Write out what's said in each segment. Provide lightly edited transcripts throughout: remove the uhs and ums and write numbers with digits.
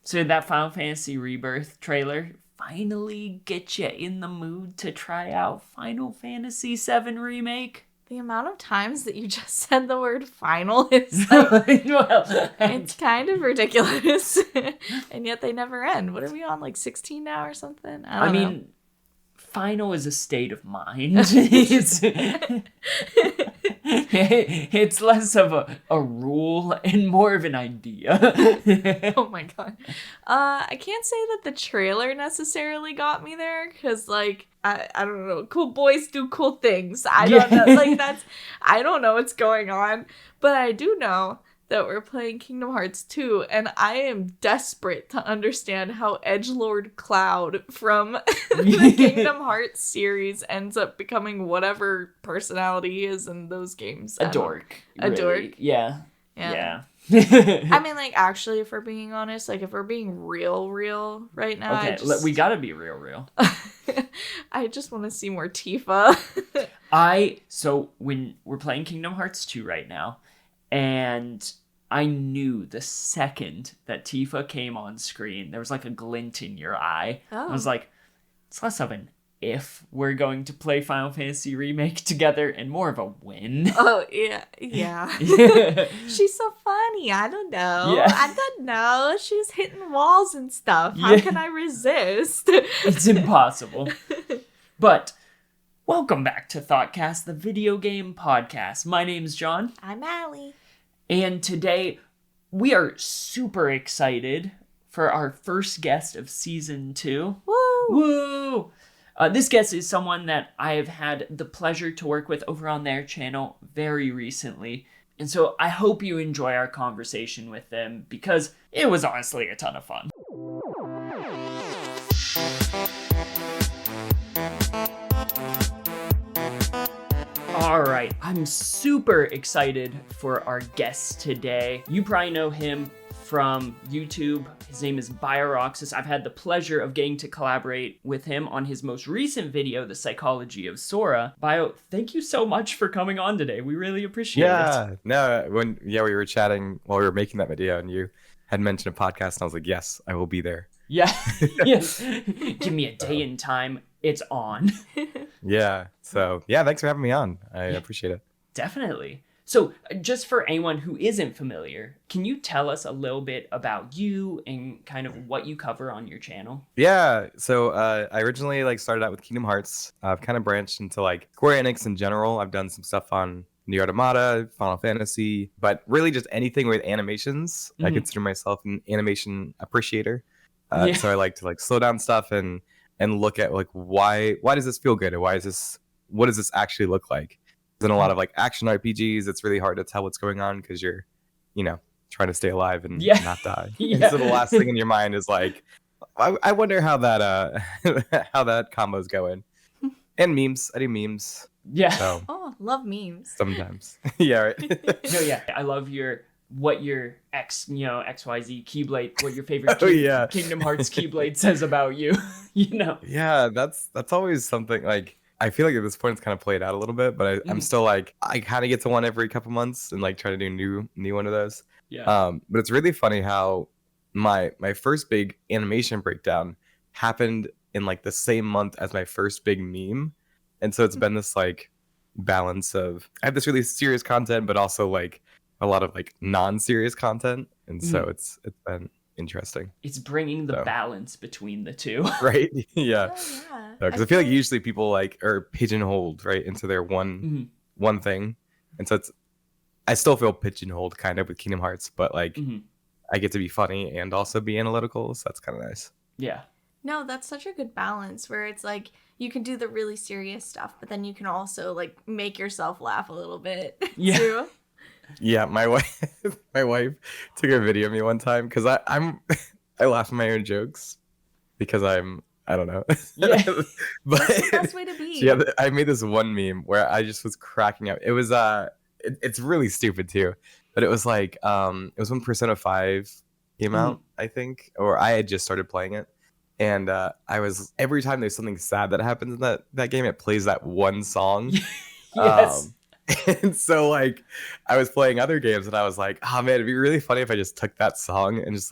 So did that Final Fantasy Rebirth trailer finally get you in the mood to try out Final Fantasy VII Remake? The amount of times that you just said the word final is like, it's kind of ridiculous. And yet they never end. What are we on, like 16 now or something? I mean, final is a state of mind. It's less of a rule and more of an idea. Oh my god. I can't say that the trailer necessarily got me there, because like I don't know, cool boys do cool things. I don't know, like I don't know what's going on, but I do know that we're playing Kingdom Hearts 2, and I am desperate to understand how Edgelord Cloud from the Kingdom Hearts series ends up becoming whatever personality he is in those games. A dork. A dork? Yeah. I mean, like, actually, if we're being honest, like, if we're being real right now, okay, we gotta be real. I just want to see more Tifa. So when we're playing Kingdom Hearts 2 right now, and I knew the second that Tifa came on screen, there was like a glint in your eye. Oh. I was like, it's less of an if we're going to play Final Fantasy Remake together and more of a when. Oh, yeah. She's so funny. I don't know. Yeah. I don't know. She's hitting walls and stuff. How can I resist? It's impossible. But welcome back to ThoughtCast, the video game podcast. My name's John. I'm Allie. And today we are super excited for our first guest of season 2. Woo! This guest is someone that I have had the pleasure to work with over on their channel very recently. And so I hope you enjoy our conversation with them, because it was honestly a ton of fun. All right, I'm super excited for our guest today. You probably know him from YouTube. His name is Bio-Roxas. I've had the pleasure of getting to collaborate with him on his most recent video, The Psychology of Sora. Bio, thank you so much for coming on today. We really appreciate it. We were chatting while we were making that video, and you had mentioned a podcast, and I was like, yes, I will be there. Yeah, yes. Give me a day and time. It's on. Yeah. So, yeah, thanks for having me on. I appreciate it. Definitely. So, just for anyone who isn't familiar, can you tell us a little bit about you and kind of what you cover on your channel? Yeah. So, I originally started out with Kingdom Hearts. I've kind of branched into Square Enix in general. I've done some stuff on Nier Automata, Final Fantasy, but really just anything with animations. I consider myself an animation appreciator. So I like to slow down stuff and look at why does this feel good, or what does this actually look like? In a lot of action RPGs, it's really hard to tell what's going on because you're trying to stay alive and not die. And so the last thing in your mind is I wonder how that how that combo's going. And memes, I do memes. Yeah. So, love memes sometimes. Yeah, right. No, yeah, I love what your XYZ Keyblade, what your favorite Kingdom Hearts Keyblade says about you. Yeah, that's always something. I feel like at this point it's kind of played out a little bit, but I'm still I kind of get to one every couple months and try to do new one of those. Yeah. But it's really funny how my first big animation breakdown happened in the same month as my first big meme, and so it's been this balance of, I have this really serious content, but also a lot of non-serious content, and so it's been interesting. It's bringing the balance between the two. Right? Yeah. Oh, yeah. Because I feel usually people are pigeonholed right into their one thing, and so I still feel pigeonholed kind of with Kingdom Hearts, but I get to be funny and also be analytical, so that's kind of nice. Yeah. No, that's such a good balance where it's you can do the really serious stuff, but then you can also make yourself laugh a little bit too. Yeah, my wife took a video of me one time because I laugh at my own jokes because I don't know. Yeah. But that's the best way to be. Yeah, I made this one meme where I just was cracking up. It was it's really stupid too, but it was it was when Persona 5 came out, I think, or I had just started playing it, and I was, every time there's something sad that happens in that game, it plays that one song. Yes. And so I was playing other games and I was like, oh man, it'd be really funny if I just took that song and just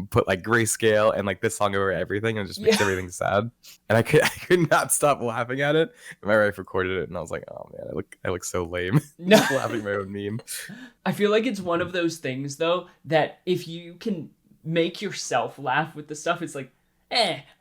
put like grayscale and like this song over everything and it just makes everything sad. And I could not stop laughing at it. And my wife recorded it and I was like, oh man, I look so lame. Just laughing at my own meme. I feel like it's one of those things though that if you can make yourself laugh with the stuff, it's like,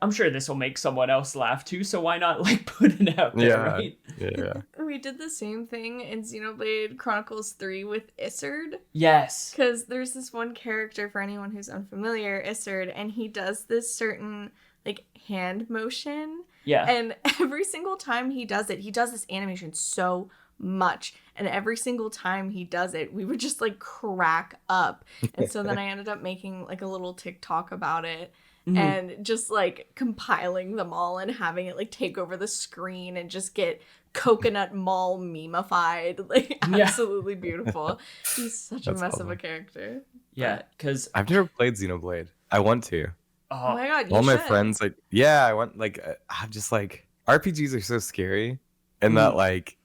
I'm sure this will make someone else laugh too, so why not like put it out there, right? Yeah. We did the same thing in Xenoblade Chronicles 3 with Isard. Yes. Because there's this one character, for anyone who's unfamiliar, Isard, and he does this certain like hand motion. Yeah. And every single time he does this animation so much. And every single time he does it, we would just like crack up. And so then I ended up making like a little TikTok about it. And just like compiling them all and having it like take over the screen and just get Coconut Mall meme-ified. Like absolutely beautiful. He's such a mess of a character. Yeah, because I've never played Xenoblade. I want to. Oh my god, you all should. My friends like, I want like, I'm just like, RPGs are so scary and that like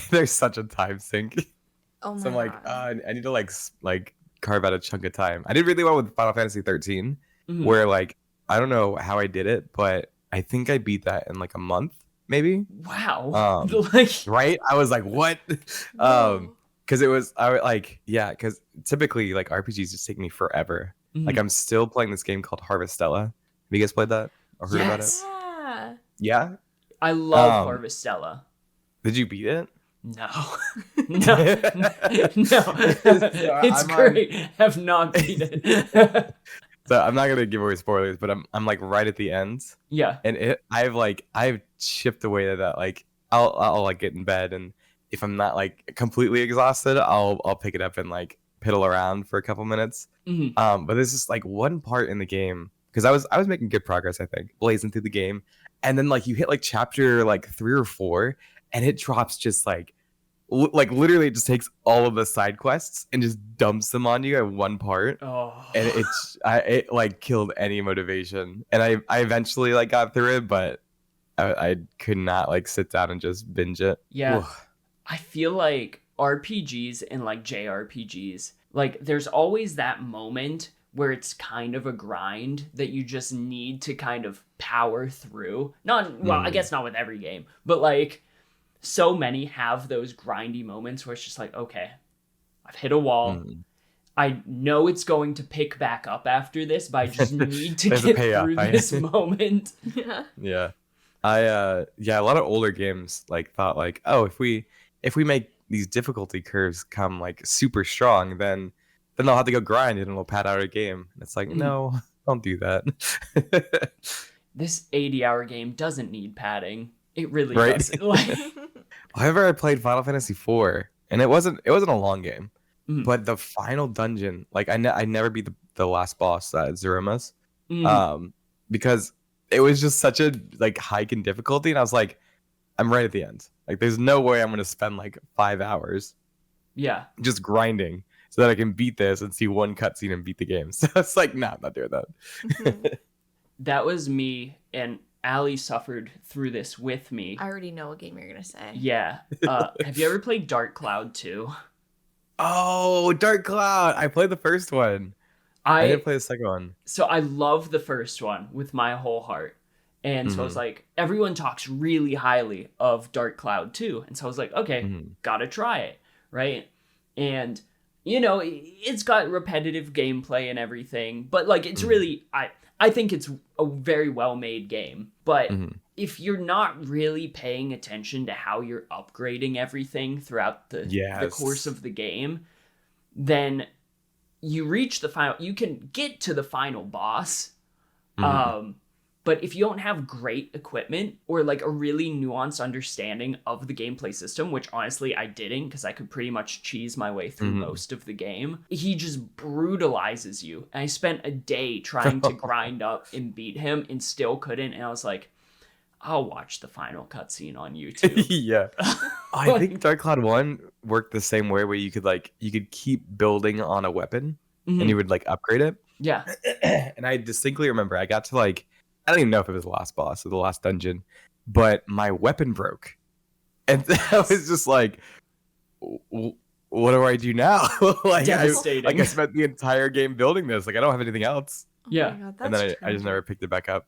there's such a time sink. Oh my so I'm like, god. I need to like carve out a chunk of time. I did really well with Final Fantasy XIII, where like I don't know how I did it, but I think I beat that in like a month, maybe. Wow. Right? I was like, what? Because it was because typically like RPGs just take me forever. Like I'm still playing this game called Harvestella. Have you guys played that or heard about it? Yeah. I love Harvestella. Did you beat it? No. No. It's great. Have not beat it. So I'm not gonna give away spoilers, but I'm like right at the end. Yeah. And I've chipped away at that. Like I'll like get in bed, and if I'm not like completely exhausted, I'll pick it up and like piddle around for a couple minutes. But there's just like one part in the game because I was making good progress, I think, blazing through the game, and then like you hit like chapter like 3 or 4, and it drops just like literally it just takes all of the side quests and just dumps them on you at one part. And it like killed any motivation. And I eventually like got through it, but I could not like sit down and just binge it. Yeah. Ugh. I feel like RPGs and like JRPGs, like there's always that moment where it's kind of a grind that you just need to kind of power through. I guess not with every game, but like so many have those grindy moments where it's just like, okay, I've hit a wall. I know it's going to pick back up after this, but I just need to get through this moment. Yeah. A lot of older games like thought like, oh, if we make these difficulty curves come like super strong, then they'll have to go grind and it'll pad out a game. And it's like, no, don't do that. This 80-hour game doesn't need padding. It really doesn't. Like, however, I played Final Fantasy IV, and it wasn't a long game, but the final dungeon, like I never beat the last boss, Zeromas, because it was just such a like hike in difficulty, and I was like, I'm right at the end. Like, there's no way I'm gonna spend like 5 hours, just grinding so that I can beat this and see one cutscene and beat the game. So it's like, nah, I'm not doing that. That was me, and Allie suffered through this with me. I already know what game you're gonna say. Yeah. Have you ever played Dark Cloud 2? Oh, Dark Cloud! I played the first one. I didn't play the second one. So I love the first one with my whole heart. And so I was like, everyone talks really highly of Dark Cloud 2. And so I was like, okay, gotta try it, right? And, you know, it's got repetitive gameplay and everything. But, like, it's really... I think it's a very well-made game, but if you're not really paying attention to how you're upgrading everything throughout the course of the game, then you reach the final... You can get to the final boss, but if you don't have great equipment or like a really nuanced understanding of the gameplay system, which honestly I didn't because I could pretty much cheese my way through most of the game, he just brutalizes you. And I spent a day trying to grind up and beat him and still couldn't. And I was like, I'll watch the final cutscene on YouTube. Yeah. I think Dark Cloud 1 worked the same way where you could keep building on a weapon and you would like upgrade it. Yeah. And I distinctly remember I got to like, I don't even know if it was the last boss or the last dungeon, but my weapon broke. And I was just like, what do I do now? Like, devastating. I spent the entire game building this. Like, I don't have anything else. Yeah. my God, and that's then I just never picked it back up.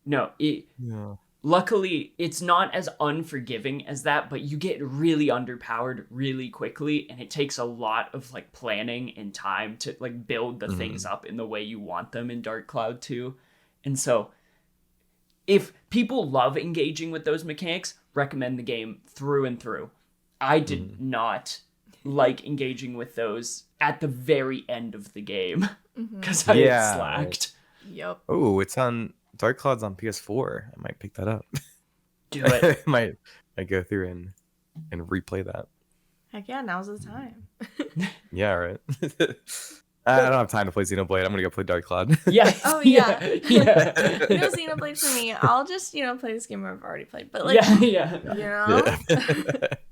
No, Yeah. luckily, it's not as unforgiving as that, but you get really underpowered really quickly, and it takes a lot of like planning and time to like build the things up in the way you want them in Dark Cloud 2. And so, if people love engaging with those mechanics, recommend the game through and through. I did not like engaging with those at the very end of the game because I had slacked. Yep. Oh, it's on Dark Cloud's on PS4. I might pick that up. Do it. might go through and replay that. Heck yeah, now's the time. Yeah, right. I don't have time to play Xenoblade. I'm gonna go play Dark Cloud. Yeah. Oh, yeah. Yeah. No Xenoblade for me. I'll just, play this game I've already played. But like, Yeah.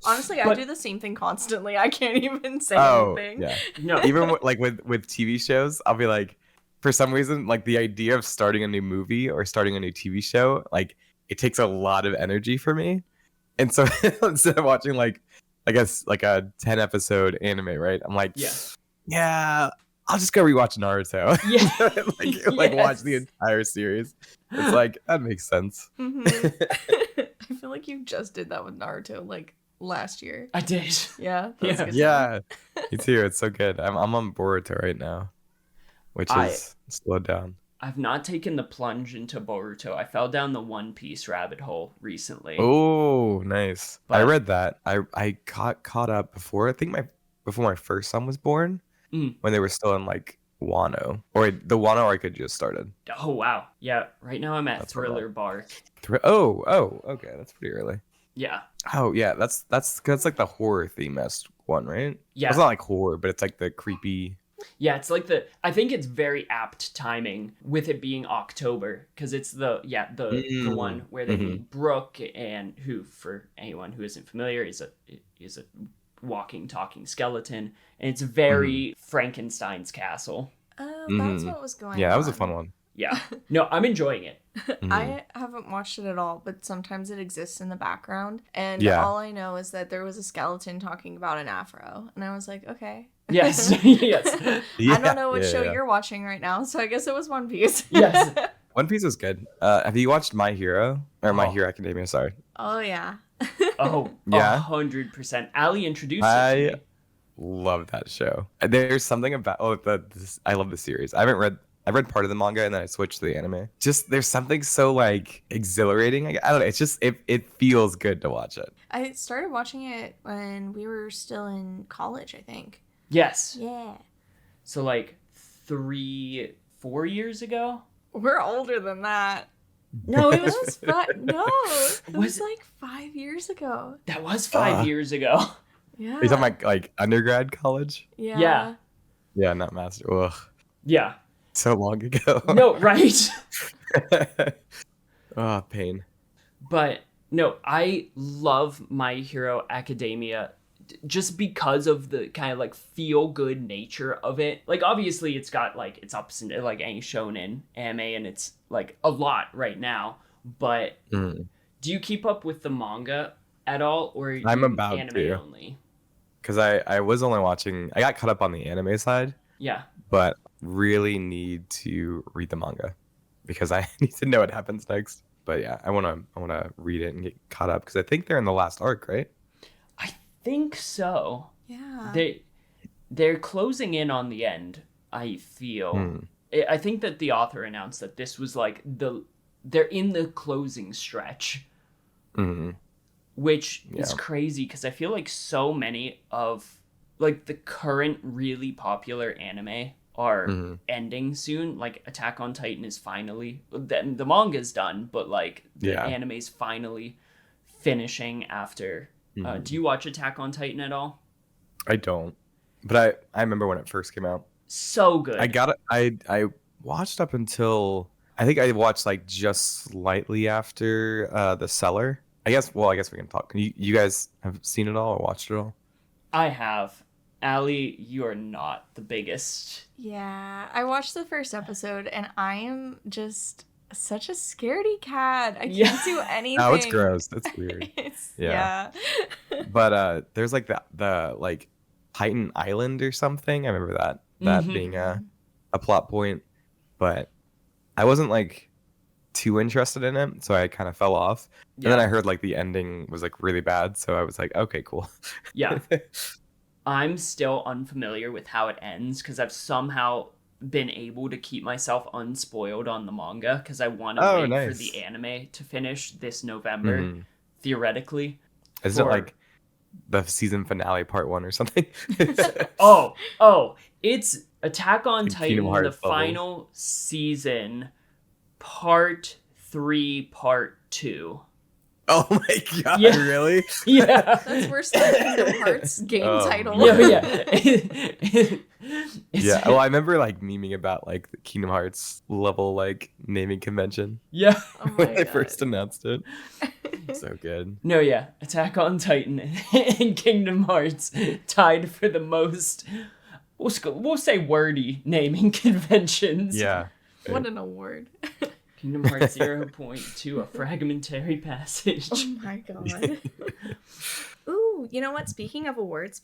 Honestly, I do the same thing constantly. I can't even say anything. Yeah. No. Even with TV shows, I'll be like, for some reason, like the idea of starting a new movie or starting a new TV show, like it takes a lot of energy for me. And so instead of watching like, I guess like a 10 episode anime, right? I'm like, yeah, I'll just go rewatch Naruto. Yeah. like watch the entire series. It's like, that makes sense. I feel like you just did that with Naruto like last year. I did. Yeah. That was a good Yeah, me too. It's so good. I'm on Boruto right now, which is slowed down. I've not taken the plunge into Boruto. I fell down the One Piece rabbit hole recently. Oh, nice. But- I read that. I got caught up before. I think before my first son was born, when they were still in like Wano, or the Wano arc had just started. Oh wow. Yeah. Right now I'm at That's Thriller Bark. Oh, okay, that's pretty early. Yeah. Oh yeah, that's like the horror theme-esque one, right? Yeah. It's not like horror, but it's like the creepy. Yeah, it's like I think it's very apt timing with it being October, because it's the one where they meet Brooke, and who, for anyone who isn't familiar, is a walking, talking skeleton, and it's very Frankenstein's castle. Oh, that's what was going on. Yeah, that was a fun one. Yeah. No, I'm enjoying it. I haven't watched it at all, but sometimes it exists in the background, and all I know is that there was a skeleton talking about an afro, and I was like, okay. Yes. Yes. I don't know what show you're watching right now, so I guess it was One Piece. Yes. One Piece is good. Have you watched My Hero My Hero Academia? Sorry. Oh yeah. Oh, yeah. 100%. Ali introduced it to me. Love that show. There's something about I love the series. I read part of the manga and then I switched to the anime. Just there's something so like exhilarating. I don't know. It's just it feels good to watch it. I started watching it when we were still in college, I think. Yes. Yeah. So like 3-4 years ago. We're older than that. No, it It was. was no, it was Was like 5 years ago. That was 5 years ago. Yeah. Are you talking about like undergrad college? Yeah. Yeah. Yeah, not master. Ugh. Yeah. So long ago. No, right. Oh, pain. But no, I love My Hero Academia just because of the kind of like feel good nature of it. Like obviously it's got like its ups and like any shonen anime, and it's like a lot right now. But do you keep up with the manga at all, or are you I'm about anime to. only? Because I was only watching. I got caught up on the anime side, Yeah. but really need to read the manga because I need to know what happens next. But yeah, I wanna read it and get caught up because I think they're in the last arc, right? I think so. Yeah. They're closing in on the end, I feel. I think that the author announced that this was like they're in the closing stretch. Which is crazy because I feel like so many of like the current really popular anime are ending soon. Like Attack on Titan is finally the manga's done, but like the anime's finally finishing after. Do you watch Attack on Titan at all? I don't, but I remember when it first came out. So good. I got it. I watched up until I think I watched like just slightly after The Cellar. I guess we can talk. You guys have seen it all or watched it all? I have. Allie, you are not the biggest. Yeah. I watched the first episode and I am just such a scaredy cat. I can't do anything. Oh, it's gross. That's weird. Yeah. But there's like the like Titan Island or something. I remember that being a plot point. but I wasn't like too interested in it, so I kind of fell off. Yeah. And then I heard like the ending was like really bad, so I was like, okay, cool. Yeah. I'm still unfamiliar with how it ends because I've somehow been able to keep myself unspoiled on the manga because I want to wait for nice. the anime to finish this November, Mm-hmm. theoretically. Isn't it like the season finale part 1 or something? Oh, it's Attack on Like Kingdom Titan, the Hearts levels. final season, part 3, part 2. Oh my god, Yeah. really? Yeah. That's worse than Kingdom Hearts game title. Yeah. Yeah, well, I remember like memeing about like the Kingdom Hearts level like naming convention Yeah. Oh my when I God. first announced it. So good. No, yeah. Attack on Titan and Kingdom Hearts tied for the most, we'll say wordy naming conventions. Yeah. What an award. Kingdom Hearts 0.2, a fragmentary passage. Oh my god. Ooh, you know what? Speaking of awards,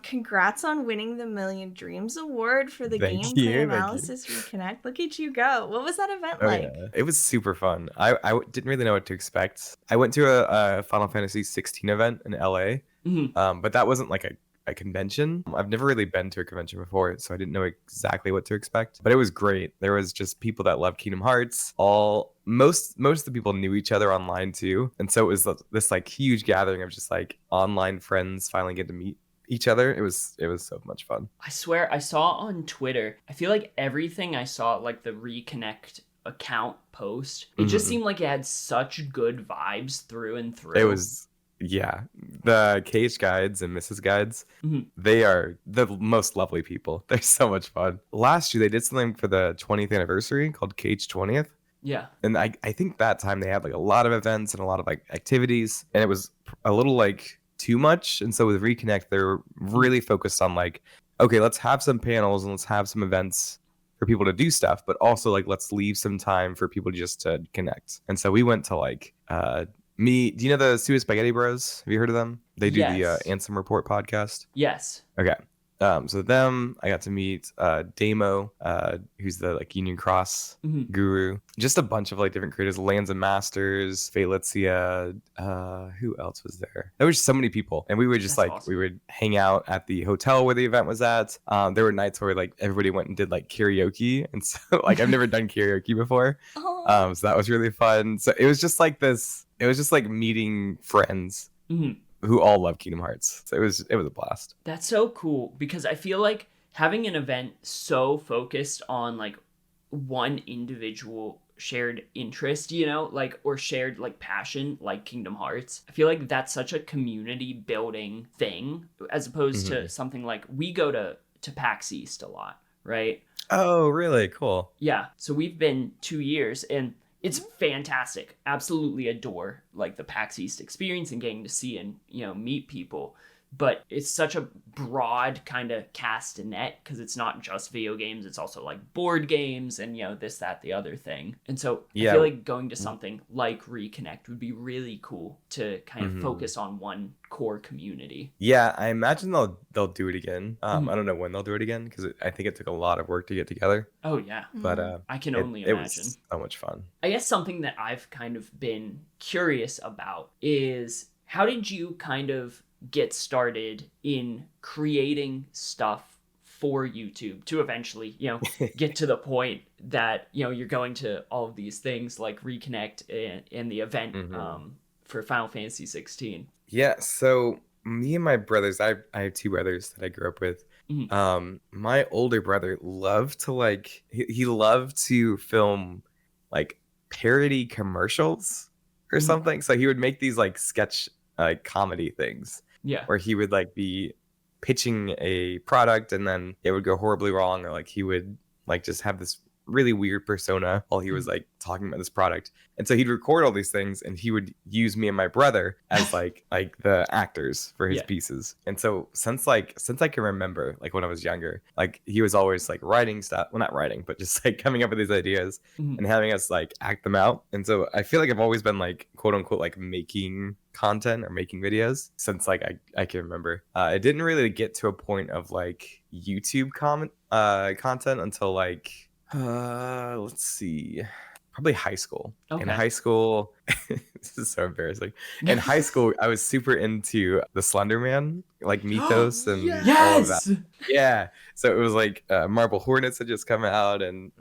congrats on winning the Million Dreams Award for the Thank Gameplay you, thank you. Analysis Reconnect. Look at you go. What was that event Oh, like? yeah. It was super fun. I didn't really know what to expect. I went to a Final Fantasy XIV event in LA, Mhm. but that wasn't like a convention. I've never really been to a convention before, so I didn't know exactly what to expect. But it was great. There was just people that love Kingdom Hearts. Most of the people knew each other online too, and so it was this like huge gathering of just like online friends finally get to meet each other. It was so much fun. I swear, I saw on Twitter, I feel like everything I saw, like the Reconnect account post, it just Mhm. seemed like it had such good vibes through and through. It was, yeah. The KH guides and Mrs. guides, Mhm. they are the most lovely people. They're so much fun. Last year, they did something for the 20th anniversary called KH 20th. Yeah. And I think that time they had like a lot of events and a lot of like activities, and it was a little like too much. And so with Reconnect, they're really focused on like, okay, let's have some panels and let's have some events for people to do stuff, but also like let's leave some time for people just to connect. And so we went to like do you know the Suicide Spaghetti Bros? Have you heard of them? They do Yes. the Ansem Report podcast. Yes. Okay. So them, I got to meet Damo, who's the like Union Cross Mhm. guru. Just a bunch of like different creators, Lands and Masters, Felicia. Who else was there? There was so many people, and we would just That's like awesome. we would hang out at the hotel where the event was at. There were nights where like everybody went and did like karaoke, and so like I've never done karaoke before. Oh, So that was really fun. So it was just like this. It was just like meeting friends Mhm. who all love Kingdom Hearts. So it was a blast. That's so cool because I feel like having an event so focused on like one individual shared interest, like or shared like passion like Kingdom Hearts. I feel like that's such a community building thing as opposed to something like we go to PAX East a lot, right? Oh, really? Cool. Yeah. So we've been 2 years and it's fantastic. Absolutely adore like the PAX East experience and getting to see and, meet people. But it's such a broad kind of cast net because it's not just video games. It's also like board games and, this, that, the other thing. And so I feel like going to something like Reconnect would be really cool to kind of focus on one core community. Yeah, I imagine they'll do it again. I don't know when they'll do it again because I think it took a lot of work to get together. Oh, yeah. But I can only it imagine. was so much fun. I guess something that I've kind of been curious about is how did you kind of get started in creating stuff for YouTube to eventually, get to the point that, you're going to all of these things like Reconnect and the event for Final Fantasy XVI? Yeah, so me and my brothers, I have two brothers that I grew up with. My older brother loved to like he loved to film like parody commercials or something. So he would make these like sketch like comedy things. Yeah. Where he would like be pitching a product and then it would go horribly wrong, or like he would like just have this really weird persona while he was like talking about this product. And so he'd record all these things and he would use me and my brother as like the actors for his pieces. And so since I can remember, like when I was younger, like he was always like writing stuff, well not writing, but just like coming up with these ideas and having us like act them out. And so I feel like I've always been like quote unquote like making content or making videos since like I can remember. It didn't really get to a point of like YouTube content until like Let's see. Probably high school. In Okay. high school, this is so embarrassing. In high school, I was super into the Slender Man, like Mythos and all of that. Yes. Yeah. So it was like Marble Hornets had just come out, and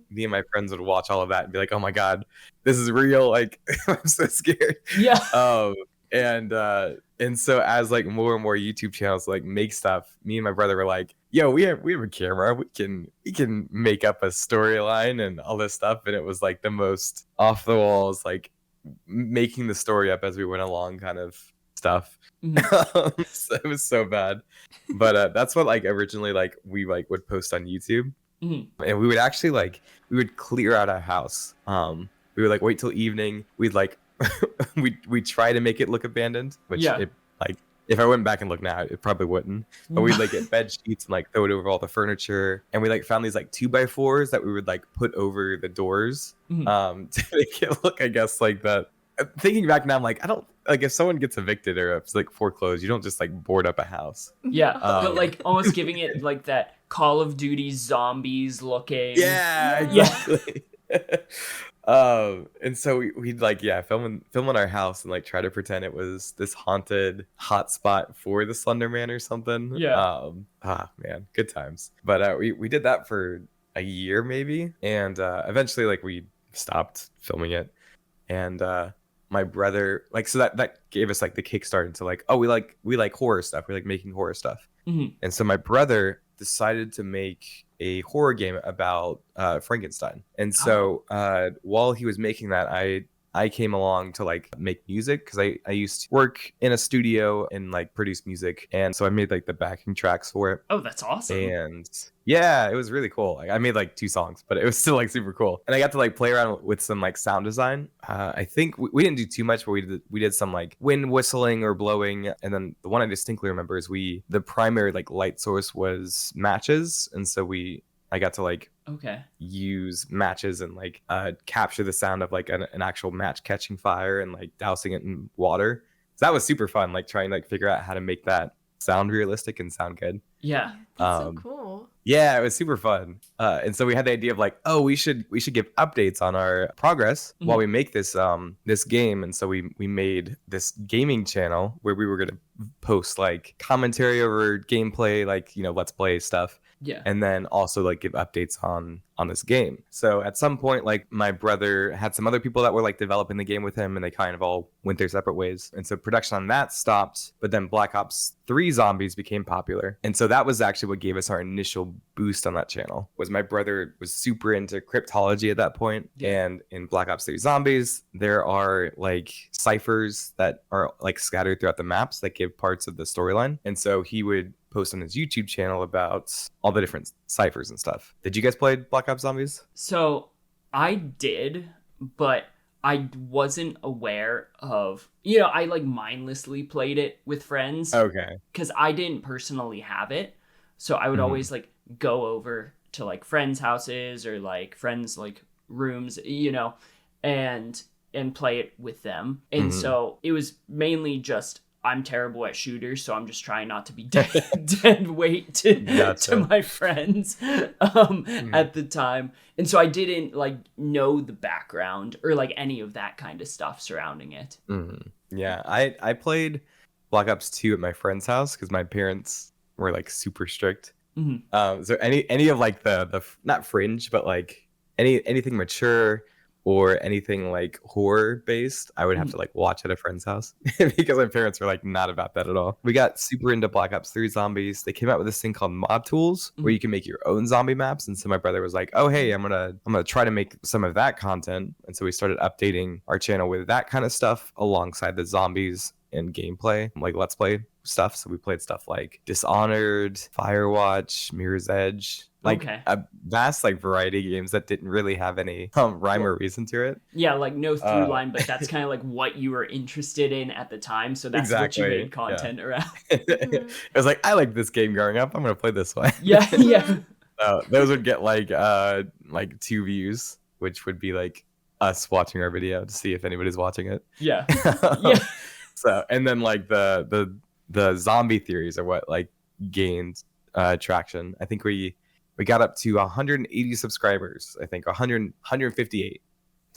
me and my friends would watch all of that and be like, "Oh my god, this is real!" Like I'm so scared. Yeah. And so as like more and more YouTube channels like make stuff, me and my brother were like, "Yo, we have a camera. We can make up a storyline and all this stuff." And it was like the most off the walls, like making the story up as we went along kind of stuff. So it was so bad, but that's what like originally like we like would post on YouTube, and we would actually like we would clear out our house. We would like wait till evening. We'd like we try to make it look abandoned, which it, like if I went back and looked now, it probably wouldn't. But we'd like get bed sheets and like throw it over all the furniture, and we like found these like 2x4s that we would like put over the doors to make it look, I guess, like that. Thinking back now, I'm like, I don't like if someone gets evicted or if it's like foreclosed, you don't just like board up a house. Yeah, but like almost giving it like that Call of Duty zombies looking. Yeah, exactly. And so we'd like film in our house and like try to pretend it was this haunted hotspot for the Slender Man or something. Man, good times. But we did that for a year maybe, and eventually like we stopped filming it, and my brother like so that gave us like the kickstart into like, oh, we like horror stuff, we like making horror stuff. And so my brother decided to make a horror game about Frankenstein. And so while he was making that, I came along to like make music because I used to work in a studio and like produce music, and so I made like the backing tracks for it. Oh, that's awesome. And yeah, it was really cool. Like I made like 2 songs, but it was still like super cool. And I got to like play around with some like sound design. I think we didn't do too much, but we did some like wind whistling or blowing. And then the one I distinctly remember is the primary like light source was matches, and so I got to like use matches and like capture the sound of like an actual match catching fire and like dousing it in water. So that was super fun, like trying to like figure out how to make that sound realistic and sound good. Yeah. That's so cool. Yeah, it was super fun. And so we had the idea of like, oh, we should give updates on our progress while we make this this game. And so we made this gaming channel where we were gonna post like commentary over gameplay, like, you know, let's play stuff. Yeah. And then also like give updates on this game. So at some point, like my brother had some other people that were like developing the game with him, and they kind of all went their separate ways. And so production on that stopped, but then Black Ops 3 Zombies became popular. And so that was actually what gave us our initial boost on that channel. Was my brother was super into cryptology at that point. And in Black Ops 3 Zombies, there are like ciphers that are like scattered throughout the maps that give parts of the storyline. And so he would post on his YouTube channel about all the different ciphers and stuff. Did you guys play Black Ops Zombies? So I did, but I wasn't aware of, you know, I like mindlessly played it with friends. Okay. Because I didn't personally have it. So I would always like go over to like friends' houses or like friends' like rooms, you know, and play it with them. And so it was mainly just, I'm terrible at shooters, so I'm just trying not to be dead weight to my friends at the time. And so I didn't like know the background or like any of that kind of stuff surrounding it. Yeah, I played Black Ops 2 at my friend's house because my parents were like super strict. So any of like the not fringe, but like anything mature or anything like horror based, I would have to like watch at a friend's house because my parents were like not about that at all. We got super into Black Ops 3 Zombies. They came out with this thing called Mob Tools where you can make your own zombie maps. And so my brother was like, oh, hey, I'm gonna try to make some of that content. And so we started updating our channel with that kind of stuff alongside the zombies and gameplay, like let's play stuff. So we played stuff like Dishonored, Firewatch, Mirror's Edge, like a vast like variety of games that didn't really have any rhyme or reason to it. Yeah, like no through line, but that's kind of like what you were interested in at the time. So that's what you made content around. It was like, I like this game growing up, I'm gonna play this one. Yeah. Those would get like 2 views, which would be like us watching our video to see if anybody's watching it. Yeah. So, and then like the zombie theories are what like gained traction. I think we we got up to 180 subscribers. I think 158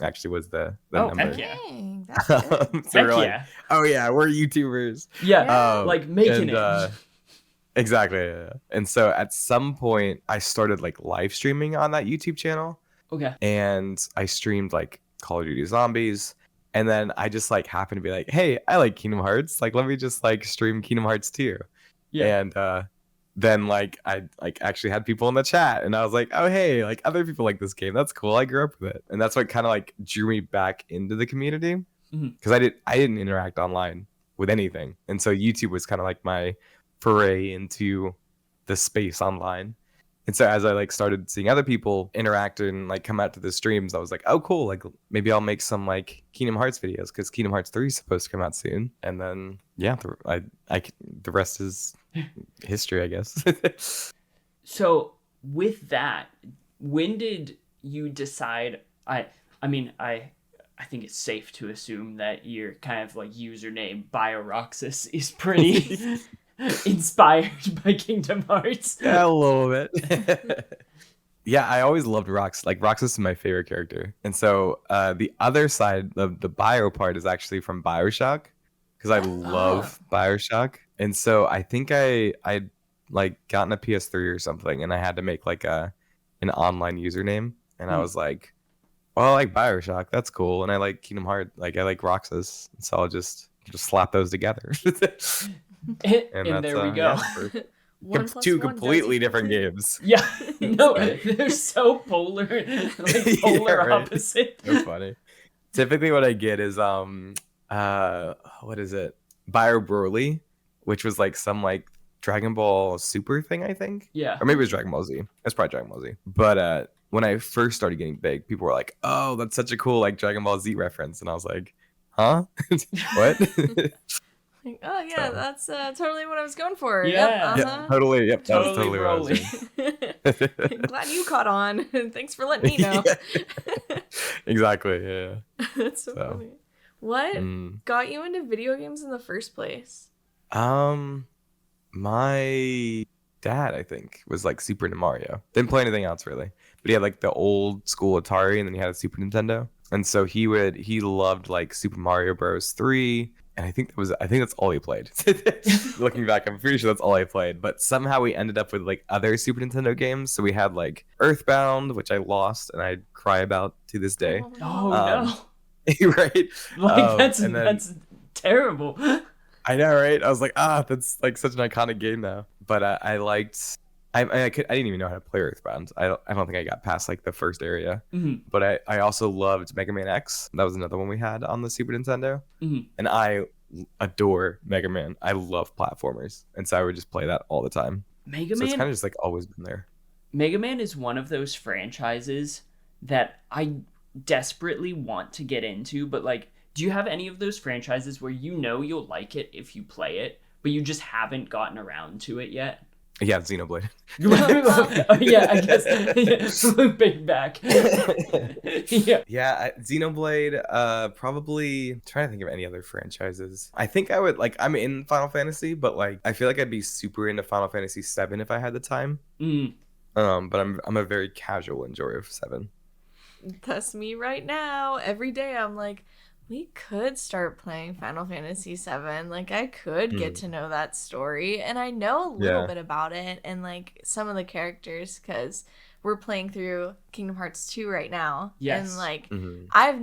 actually was the number. Heck yeah. Dang, that's good. So Heck we're like, yeah. oh yeah, we're YouTubers. Yeah, like making it. Exactly. Yeah. And so at some point I started like live streaming on that YouTube channel. Okay. And I streamed like Call of Duty Zombies. And then I just like happened to be like, hey, I like Kingdom Hearts. Like, let me just like stream Kingdom Hearts 2. Yeah. And then like I like actually had people in the chat, and I was like, oh hey, like other people like this game. That's cool. I grew up with it. And that's what kind of like drew me back into the community. Because I didn't interact online with anything. And so YouTube was kind of like my foray into the space online. And so as I like started seeing other people interact and like come out to the streams, I was like, oh cool, like maybe I'll make some like Kingdom Hearts videos, because Kingdom Hearts 3 is supposed to come out soon. And then yeah, the rest is history, I guess. So with that, when did you decide? I mean, I think it's safe to assume that your kind of like username Bio-Roxas is pretty inspired by Kingdom Hearts. Yeah, a little bit. Yeah, I always loved Rox. Like Roxas is my favorite character. And so the other side of the bio part is actually from BioShock, because I love BioShock. And so I think I like gotten a PS3 or something, and I had to make like an online username, and I was like, well, I like BioShock, that's cool, and I like Kingdom Hearts, like I like Roxas, so I'll just slap those together. and there we go. One plus two one completely does different equal games. Yeah, no, they're so polar, like polar right. opposite. So funny. Typically, what I get is what is it? Bio Broly, which was like some like Dragon Ball Super thing, I think. Yeah, or maybe it was Dragon Ball Z. It's probably Dragon Ball Z. But when I first started getting big, people were like, "Oh, that's such a cool like Dragon Ball Z reference," and I was like, "Huh? What?" Like, oh yeah, So. that's totally what I was going for. Yeah. Yep, Yeah, totally. Yep, that was Totally totally what I was Broly. doing. Glad you caught on. Thanks for letting me know. Yeah. Exactly. Yeah. That's so funny. What got you into video games in the first place? My dad, I think, was like super into Mario. Didn't play anything else really, but he had like the old school Atari, and then he had a Super Nintendo, and so he loved like Super Mario Bros. 3. And I think that's all he played. Looking back, I'm pretty sure that's all I played. But somehow we ended up with like other Super Nintendo games. So we had like Earthbound, which I lost and I cry about to this day. Oh no! Right? Like that's terrible. I know, right? I was like, that's like such an iconic game now. But I liked. I didn't even know how to play Earthbound. I don't think I got past like the first area. Mm-hmm. But I also loved Mega Man X. That was another one we had on the Super Nintendo. Mm-hmm. And I adore Mega Man. I love platformers, and so I would just play that all the time. Mega So Man. it's kind of just like always been there. Mega Man is one of those franchises that I desperately want to get into, but like, do you have any of those franchises where you know you'll like it if you play it, but you just haven't gotten around to it yet? Yeah, Xenoblade. Oh, yeah, I guess. Looping back. Yeah, Xenoblade. Probably trying to think of any other franchises. I think I would like. I'm in Final Fantasy, but like I feel like I'd be super into Final Fantasy VII if I had the time. But I'm a very casual enjoyer of 7. That's me right now. Every day I'm like, we could start playing Final Fantasy VII. Like, I could get to know that story. And I know a little bit about it and, like, some of the characters, because we're playing through Kingdom Hearts 2 right now. Yes. And, like, I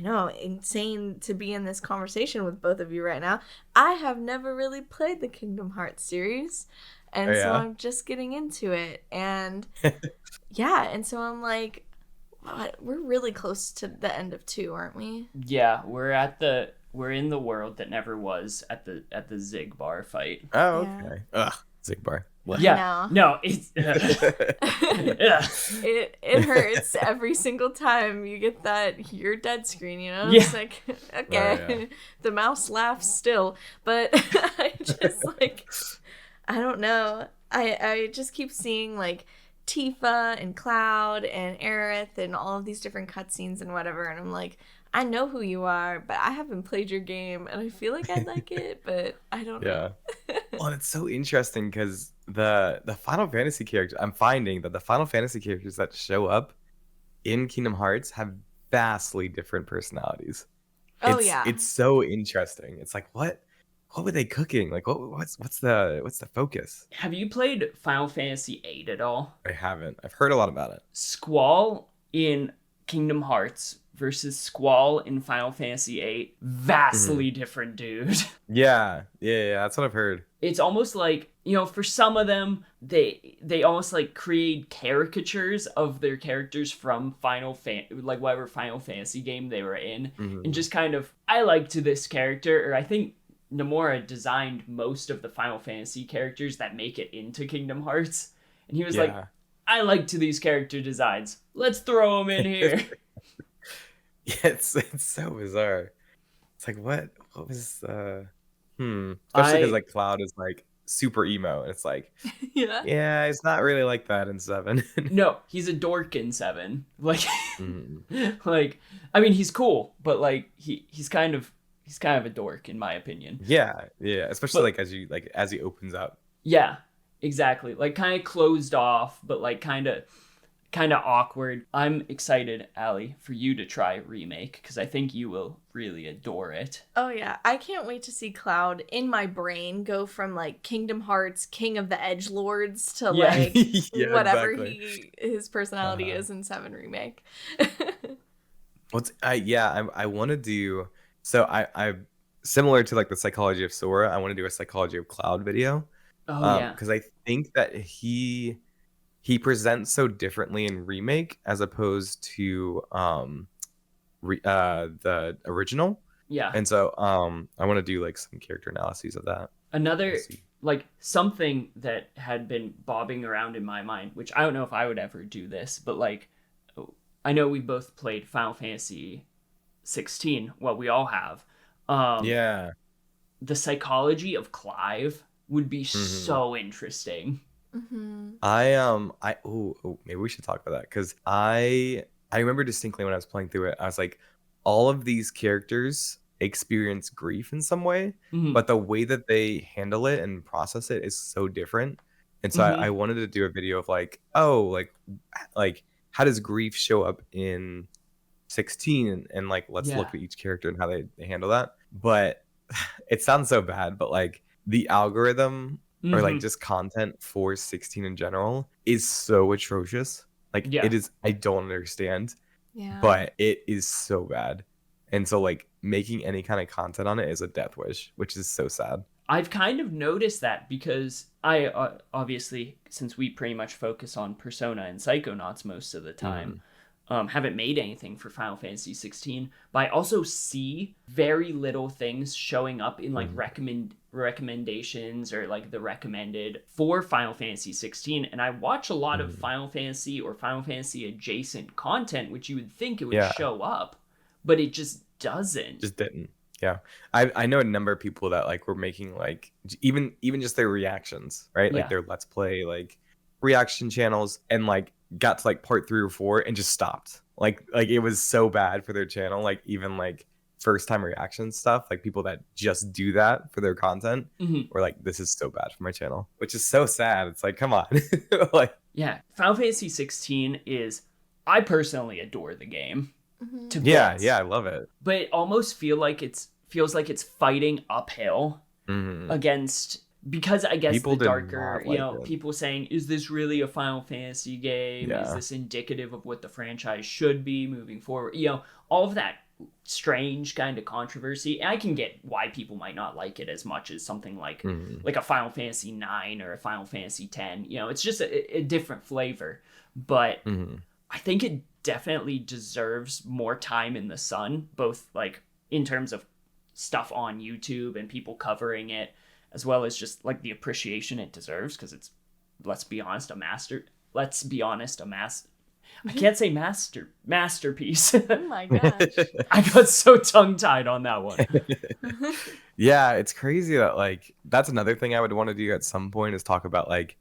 know, insane to be in this conversation with both of you right now. I have never really played the Kingdom Hearts series. And so I'm just getting into it. And, and so I'm like, we're really close to the end of 2, aren't we? Yeah, we're in the world that never was at the Zigbar fight. Oh, okay. Ugh, Zigbar. What? Yeah, no, it's it hurts every single time you get that "you're dead" screen. You know, Yeah. It's like, okay, the mouse laughs still, but I just like, I don't know. I just keep seeing like Tifa and Cloud and Aerith and all of these different cutscenes and whatever, and I'm like, I know who you are, but I haven't played your game, and I feel like I'd like it, but I don't know. Well, Well, and it's so interesting because the Final Fantasy characters, I'm finding that the Final Fantasy characters that show up in Kingdom Hearts have vastly different personalities. Oh It's yeah. it's so interesting. It's like what were they cooking? Like what's the focus? Have you played Final Fantasy VIII at all? I haven't. I've heard a lot about it. Squall in Kingdom Hearts versus Squall in Final Fantasy VIII, vastly different, dude. Yeah, that's what I've heard. It's almost like, for some of them, they almost like create caricatures of their characters from like whatever Final Fantasy game they were in, and just kind of, I liked this character, or I think Nomura designed most of the Final Fantasy characters that make it into Kingdom Hearts, and he was like, I liked these character designs. Let's throw them in here. Yeah, it's so bizarre. It's like what was especially because like Cloud is like super emo, and it's like yeah, it's not really like that in 7. No, he's a dork in 7. Like, like, I mean, he's cool, but like he's kind of a dork in my opinion. Yeah, especially like as he opens up. Yeah, exactly. Like kind of closed off, but like kind of awkward. I'm excited, Allie, for you to try Remake, because I think you will really adore it. Oh yeah, I can't wait to see Cloud in my brain go from like Kingdom Hearts King of the Edgelords to like whatever exactly. his personality is in 7 Remake. I want to do, so I similar to like the Psychology of Sora, I want to do a Psychology of Cloud video. Because I think that he presents so differently in Remake as opposed to the original. Yeah. And so I want to do like some character analyses of that. Another like something that had been bobbing around in my mind, which I don't know if I would ever do this, but like I know we both played Final Fantasy 16. Well, we all have. The psychology of Clive would be so interesting. Maybe we should talk about that, because I remember distinctly when I was playing through it, I was like, all of these characters experience grief in some way, but the way that they handle it and process it is so different. And so I wanted to do a video of like, like how does grief show up in 16, and like let's look at each character and how they handle that. But it sounds so bad, but like the algorithm or like just content for 16 in general is so atrocious. Like it is, I don't understand, but it is so bad. And so like making any kind of content on it is a death wish, which is so sad. I've kind of noticed that because I obviously, since we pretty much focus on Persona and Psychonauts most of the time, haven't made anything for Final Fantasy 16, but I also see very little things showing up in like recommendations or like the recommended for Final Fantasy 16, and I watch a lot of Final Fantasy or Final Fantasy adjacent content, which you would think it would show up, but it just doesn't. Just didn't. Yeah, I know a number of people that like were making like even just their reactions, right? Like their Let's Play like reaction channels, and like got to like part 3 or 4 and just stopped. Like it was so bad for their channel. Like even like first time reaction stuff, like people that just do that for their content, were like, this is so bad for my channel, which is so sad. It's like, come on. Like Final Fantasy 16 is, I personally adore the game. I love it, but it almost feels like it's fighting uphill against, because I guess people the darker, like people saying, is this really a Final Fantasy game? Is this indicative of what the franchise should be moving forward? All of that strange kind of controversy. And I can get why people might not like it as much as something like a Final Fantasy 9 or a Final Fantasy 10. It's just a different flavor. But I think it definitely deserves more time in the sun, both like in terms of stuff on YouTube and people covering it, as well as just like the appreciation it deserves, because it's, let's be honest, a I can't say masterpiece. Oh my gosh. I got so tongue-tied on that one. Yeah, it's crazy that like that's another thing I would want to do at some point, is talk about like,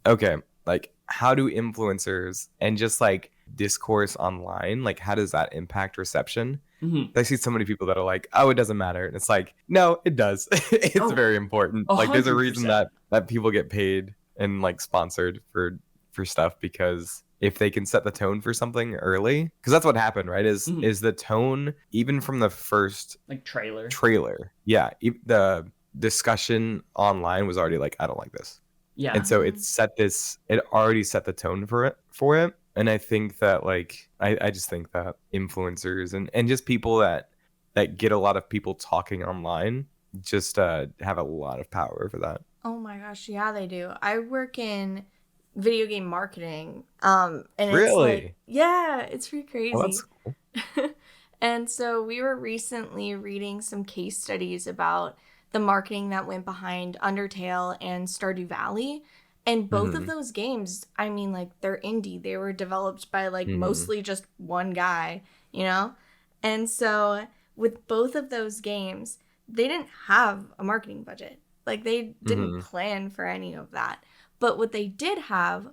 okay, like how do influencers and just like discourse online, like how does that impact reception? Mhm. I see so many people that are like, oh, it doesn't matter. And it's like, no, it does. It's very important. Like there's a reason 100%. that people get paid and like sponsored for stuff, because if they can set the tone for something early, because that's what happened, right? Is the tone, even from the first Like trailer. Yeah, the discussion online was already like, I don't like this. Yeah. And so it already set the tone for it. And I think that like I just think that influencers and just people that get a lot of people talking online just have a lot of power for that. Oh my gosh, yeah, they do. I work in video game marketing. And Really? it's like, yeah, it's pretty crazy. Oh, that's cool. And so we were recently reading some case studies about the marketing that went behind Undertale and Stardew Valley. And both of those games, I mean, like, they're indie. They were developed by, like, mostly just one guy, you know? And so with both of those games, they didn't have a marketing budget. Like, they didn't plan for any of that. But what they did have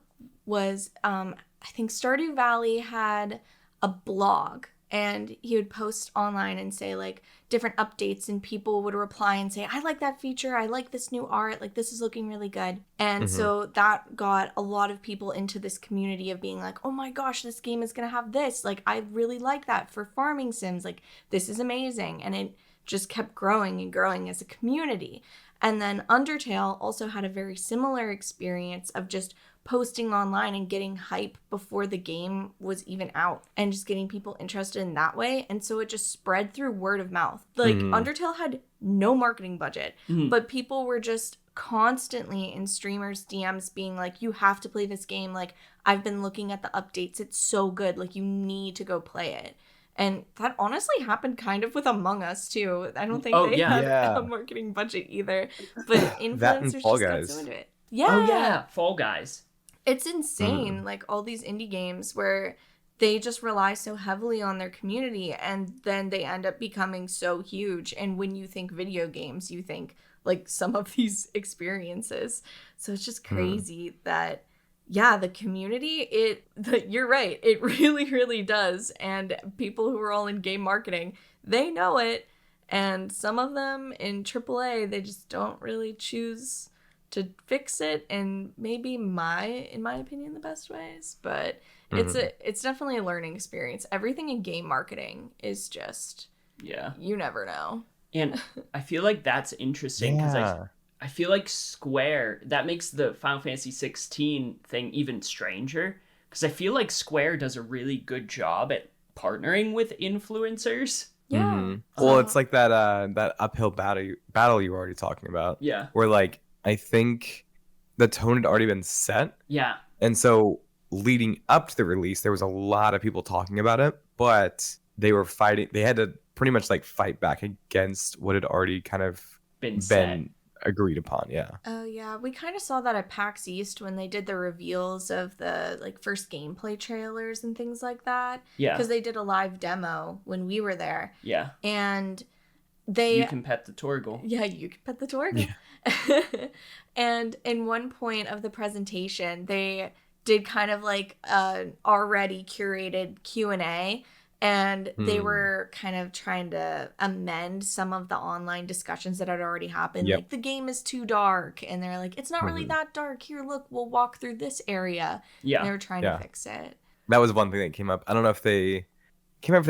was, I think Stardew Valley had a blog, and he would post online and say like different updates, and people would reply and say, I like that feature, I like this new art, like this is looking really good. And so that got a lot of people into this community of being like, oh my gosh, this game is gonna have this, like I really like that for farming sims, like this is amazing. And it just kept growing and growing as a community. And then Undertale also had a very similar experience of just posting online and getting hype before the game was even out and just getting people interested in that way. And so it just spread through word of mouth. Like Undertale had no marketing budget, but people were just constantly in streamers' DMs being like, you have to play this game. Like, I've been looking at the updates. It's so good. Like, you need to go play it. And that honestly happened kind of with Among Us, too. I don't think they had a marketing budget either. But influencers just got so into it. Yeah. Oh, yeah. Fall Guys. It's insane, like all these indie games where they just rely so heavily on their community, and then they end up becoming so huge. And when you think video games, you think like some of these experiences. So it's just crazy that, yeah, the community, you're right, it really, really does. And people who are all in game marketing, they know it. And some of them in AAA, they just don't really choose to fix it, and maybe in my opinion, the best ways. But it's definitely a learning experience. Everything in game marketing is just, you never know. And I feel like that's interesting because I feel like Square, that makes the Final Fantasy XVI thing even stranger, because I feel like Square does a really good job at partnering with influencers. Yeah. Well, it's like that uphill battle you were already talking about. Yeah. Where like I think the tone had already been set. Yeah. And so leading up to the release, there was a lot of people talking about it, but they were fighting. They had to pretty much like fight back against what had already kind of been agreed upon. Yeah. Oh, yeah. We kind of saw that at PAX East when they did the reveals of the like first gameplay trailers and things like that. Yeah. Because they did a live demo when we were there. Yeah. And you can pet the Torgal. Yeah, you can pet the Torgal. Yeah. And in one point of the presentation, they did kind of like an already curated Q&A, and they were kind of trying to amend some of the online discussions that had already happened. Like, the game is too dark, and they're like, it's not really that dark. Here, look, we'll walk through this area. Yeah. And they were trying to fix it. That was one thing that came up. I don't know if they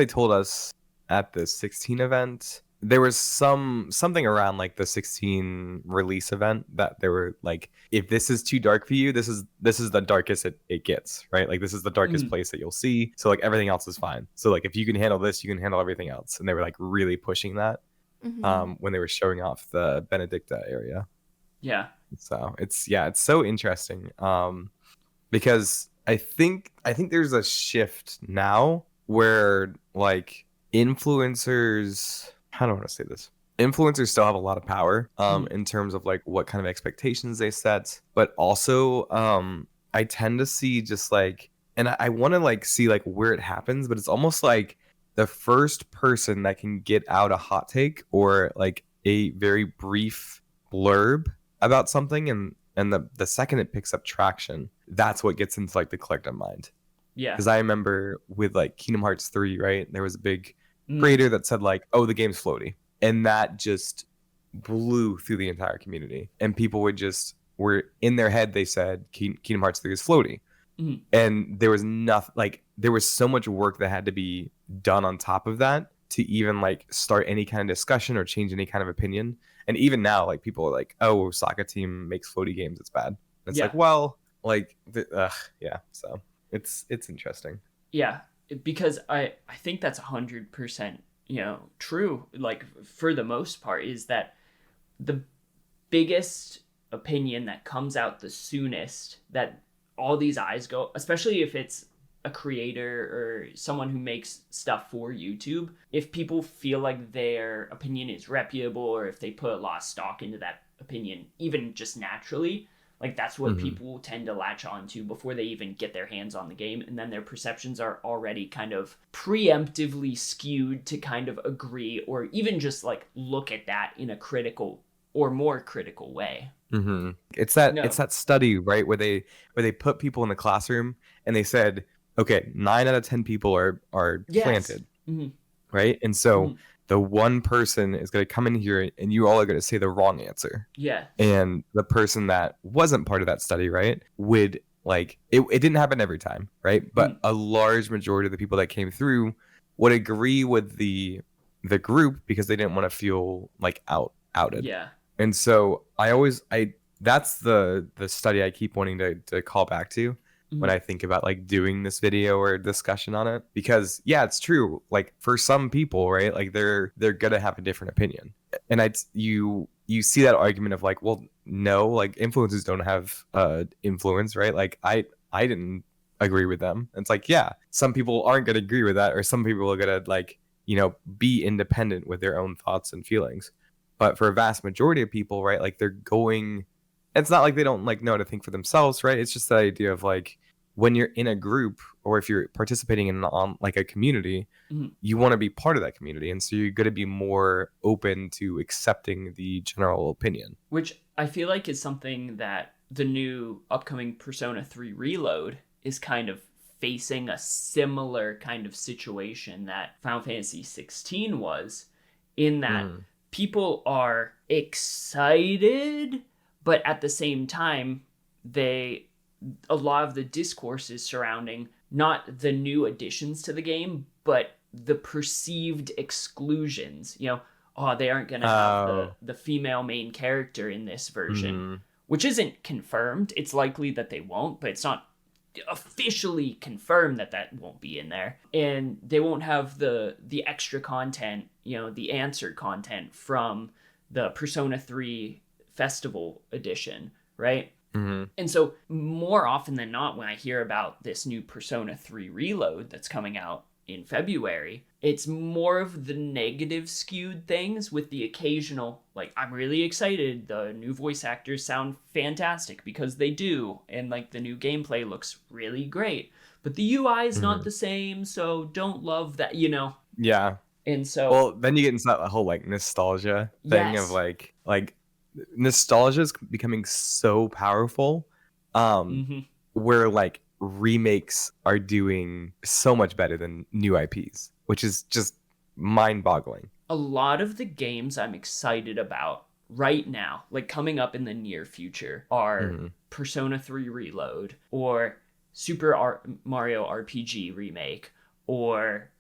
told us at the 16 event. There was something around like the 16 release event that they were like, if this is too dark for you, this is the darkest it gets, right? Like, this is the darkest place that you'll see. So like everything else is fine. So like if you can handle this, you can handle everything else. And they were like really pushing that when they were showing off the Benedicta area. Yeah. So it's so interesting because I think there's a shift now where like influencers, how do I want to say this? Influencers still have a lot of power in terms of like what kind of expectations they set, but also I tend to see just like, and I want to like see like where it happens, but it's almost like the first person that can get out a hot take or like a very brief blurb about something, and the second it picks up traction, that's what gets into like the collective mind. Yeah. Because I remember with like Kingdom Hearts 3, right? There was a big Mm. creator that said like, "Oh, the game's floaty," and that just blew through the entire community. And people were in their head. They said Kingdom Hearts 3 is floaty, Mm. and there was nothing like there was so much work that had to be done on top of that to even like start any kind of discussion or change any kind of opinion. And even now, like people are like, "Oh, Soccer Team makes floaty games. It's bad." And it's Yeah. like, well, like, yeah. So it's interesting. Yeah, because I think that's 100%, true. Like for the most part, is that the biggest opinion that comes out the soonest that all these eyes go, especially if it's a creator or someone who makes stuff for YouTube, if people feel like their opinion is reputable or if they put a lot of stock into that opinion, even just naturally, like that's what people tend to latch on to before they even get their hands on the game. And then their perceptions are already kind of preemptively skewed to kind of agree or even just like look at that in a critical or more critical way. Mm-hmm. It's that study, right, where they put people in the classroom and they said, okay, 9 out of 10 people are planted, right? And so the one person is going to come in here and you all are going to say the wrong answer. Yeah. And the person that wasn't part of that study, right, would like it didn't happen every time, right? But a large majority of the people that came through would agree with the group because they didn't want to feel like outed. Yeah. And so that's the study I keep wanting to call back to when I think about like doing this video or discussion on it, because yeah, it's true. Like for some people, right, like they're gonna have a different opinion, and you see that argument of like, well, no, like influencers don't have influence, right? Like I didn't agree with them. And it's like, yeah, some people aren't gonna agree with that, or some people are gonna like be independent with their own thoughts and feelings. But for a vast majority of people, right, like they're going, it's not like they don't like know how to think for themselves, right? It's just the idea of like when you're in a group or if you're participating in like a community, you want to be part of that community. And so you're going to be more open to accepting the general opinion. Which I feel like is something that the new upcoming Persona 3 Reload is kind of facing a similar kind of situation that Final Fantasy XVI was, in that people are excited, but at the same time, a lot of the discourse is surrounding not the new additions to the game, but the perceived exclusions. Oh, they aren't going to have the female main character in this version, which isn't confirmed. It's likely that they won't, but it's not officially confirmed that won't be in there. And they won't have the extra content, the answered content from the Persona 3 Festival Edition, right? And so more often than not, when I hear about this new Persona 3 Reload that's coming out in February, it's more of the negative skewed things with the occasional, like, I'm really excited, the new voice actors sound fantastic, because they do, and like the new gameplay looks really great, but the UI is not the same, so don't love that, Yeah. And so, well, then you get into that whole like nostalgia thing of like nostalgia is becoming so powerful, where like remakes are doing so much better than new IPs, which is just mind-boggling. A lot of the games I'm excited about right now, like coming up in the near future, are Persona 3 Reload or Mario RPG Remake or,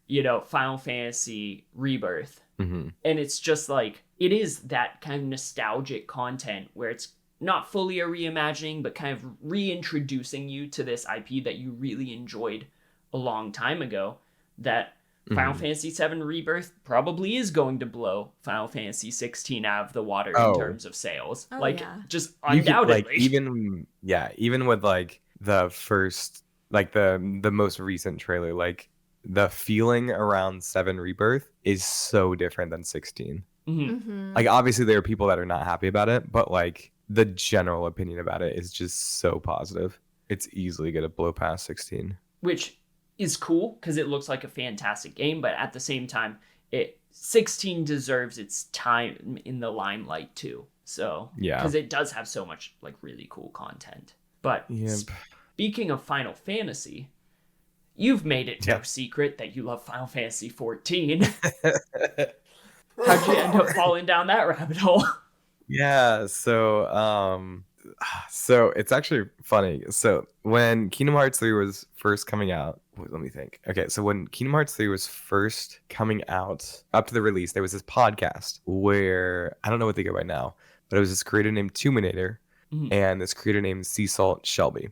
Final Fantasy Rebirth. And it's just like, it is that kind of nostalgic content where it's not fully a reimagining, but kind of reintroducing you to this IP that you really enjoyed a long time ago, that Final Fantasy VII Rebirth probably is going to blow Final Fantasy XVI out of the water in terms of sales. Just undoubtedly. Even with like the first, like the most recent trailer, like the feeling around 7 Rebirth is so different than 16. Like obviously there are people that are not happy about it, but like the general opinion about it is just so positive. It's easily going to blow past 16. Which is cool because it looks like a fantastic game, but at the same time, 16 deserves its time in the limelight too. So, yeah, because it does have so much like really cool content. But speaking of Final Fantasy, you've made it no secret that you love Final Fantasy XIV. How'd you end up falling down that rabbit hole? Yeah, so it's actually funny. So when Kingdom Hearts 3 was first coming out, wait, let me think. Okay, so when Kingdom Hearts 3 was first coming out, up to the release, there was this podcast where I don't know what they go by now, but it was this creator named Tuminator and this creator named Sea Salt Shelby.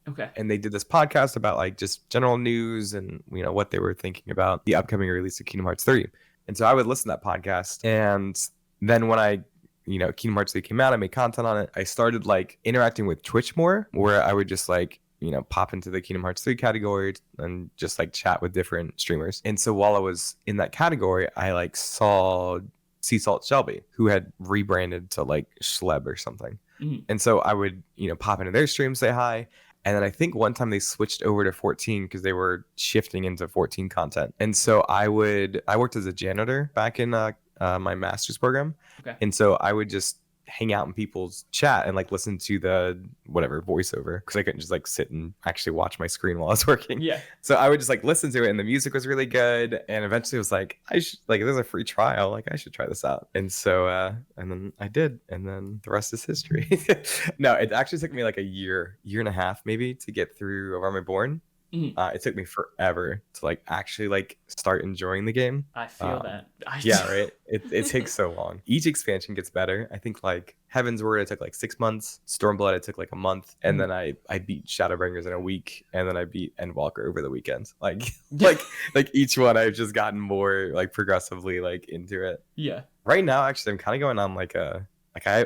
Okay. And they did this podcast about like just general news and what they were thinking about the upcoming release of Kingdom Hearts 3. And so I would listen to that podcast, and then when Kingdom Hearts 3 came out, I made content on it. I started like interacting with Twitch more, where I would just like, pop into the Kingdom Hearts 3 category and just like chat with different streamers. And so while I was in that category, I like saw Sea Salt Shelby, who had rebranded to like Schleb or something. And so I would, pop into their stream, say hi. And then I think one time they switched over to 14 because they were shifting into 14 content. And so I worked as a janitor back in my master's program. Okay. And so I would just hang out in people's chat and like listen to the whatever voiceover, because I couldn't just like sit and actually watch my screen while I was working. Yeah. So I would just like listen to it, and the music was really good. And eventually it was like, I should, like, there's a free trial, like I should try this out. And so and then I did, and then the rest is history. No, it actually took me like a year and a half maybe to get through Around My Born. It took me forever to like actually like start enjoying the game. I feel that. Yeah, right. It takes so long. Each expansion gets better. I think like Heaven's Word, it took like 6 months. Stormblood, it took like a month, and then I beat Shadowbringers in a week, and then I beat Endwalker over the weekend. Like each one, I've just gotten more like progressively like into it. Yeah. Right now, actually, I'm kind of going on like I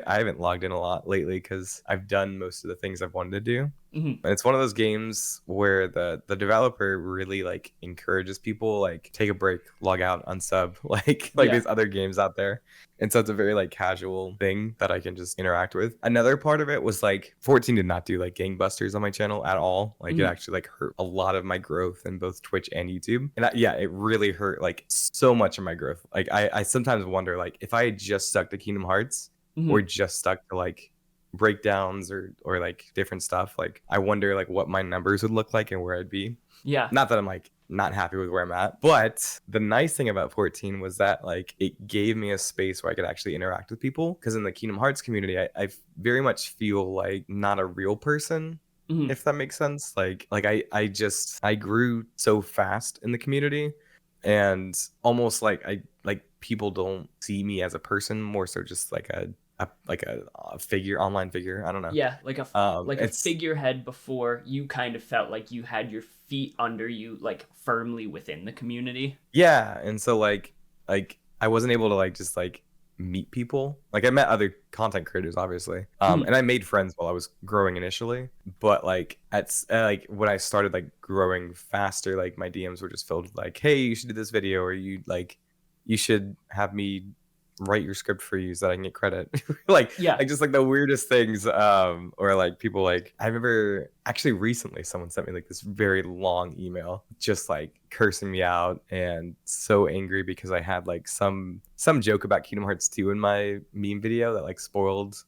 haven't logged in a lot lately because I've done most of the things I've wanted to do. And it's one of those games where the developer really like encourages people like take a break, log out, unsub, like there's other games out there. And so it's a very like casual thing that I can just interact with. Another part of it was like 14 did not do like gangbusters on my channel at all. Like it actually like hurt a lot of my growth in both Twitch and YouTube. And it really hurt like so much of my growth. Like I sometimes wonder like if I had just stuck to Kingdom Hearts or just stuck to like breakdowns or like different stuff, like I wonder like what my numbers would look like and where I'd be. Yeah. Not that I'm like not happy with where I'm at, but the nice thing about 14 was that like it gave me a space where I could actually interact with people, because in the Kingdom Hearts community I very much feel like not a real person, if that makes sense. Like I grew so fast in the community, and almost like people don't see me as a person, more so just like a figure, online figure. I don't know. Yeah, like a figurehead before you kind of felt like you had your feet under you, like firmly within the community. Yeah, and so like I wasn't able to like just like meet people. Like I met other content creators, obviously, and I made friends while I was growing initially. But like like when I started like growing faster, like my DMs were just filled with like, hey, you should do this video, or you should have me write your script for you so that I can get credit. Like just like the weirdest things, or like people like, I remember actually recently someone sent me like this very long email just like cursing me out and so angry because I had like some joke about Kingdom Hearts 2 in my meme video that like spoiled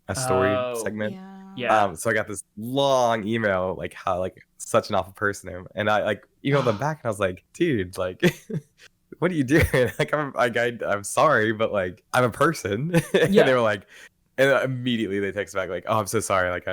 a story segment. Yeah. So I got this long email like how like such an awful person I am, and I like emailed them back and I was like, dude, like what are you doing? Like I'm sorry, but like I'm a person. And they were like, and immediately they text back like, oh, I'm so sorry, like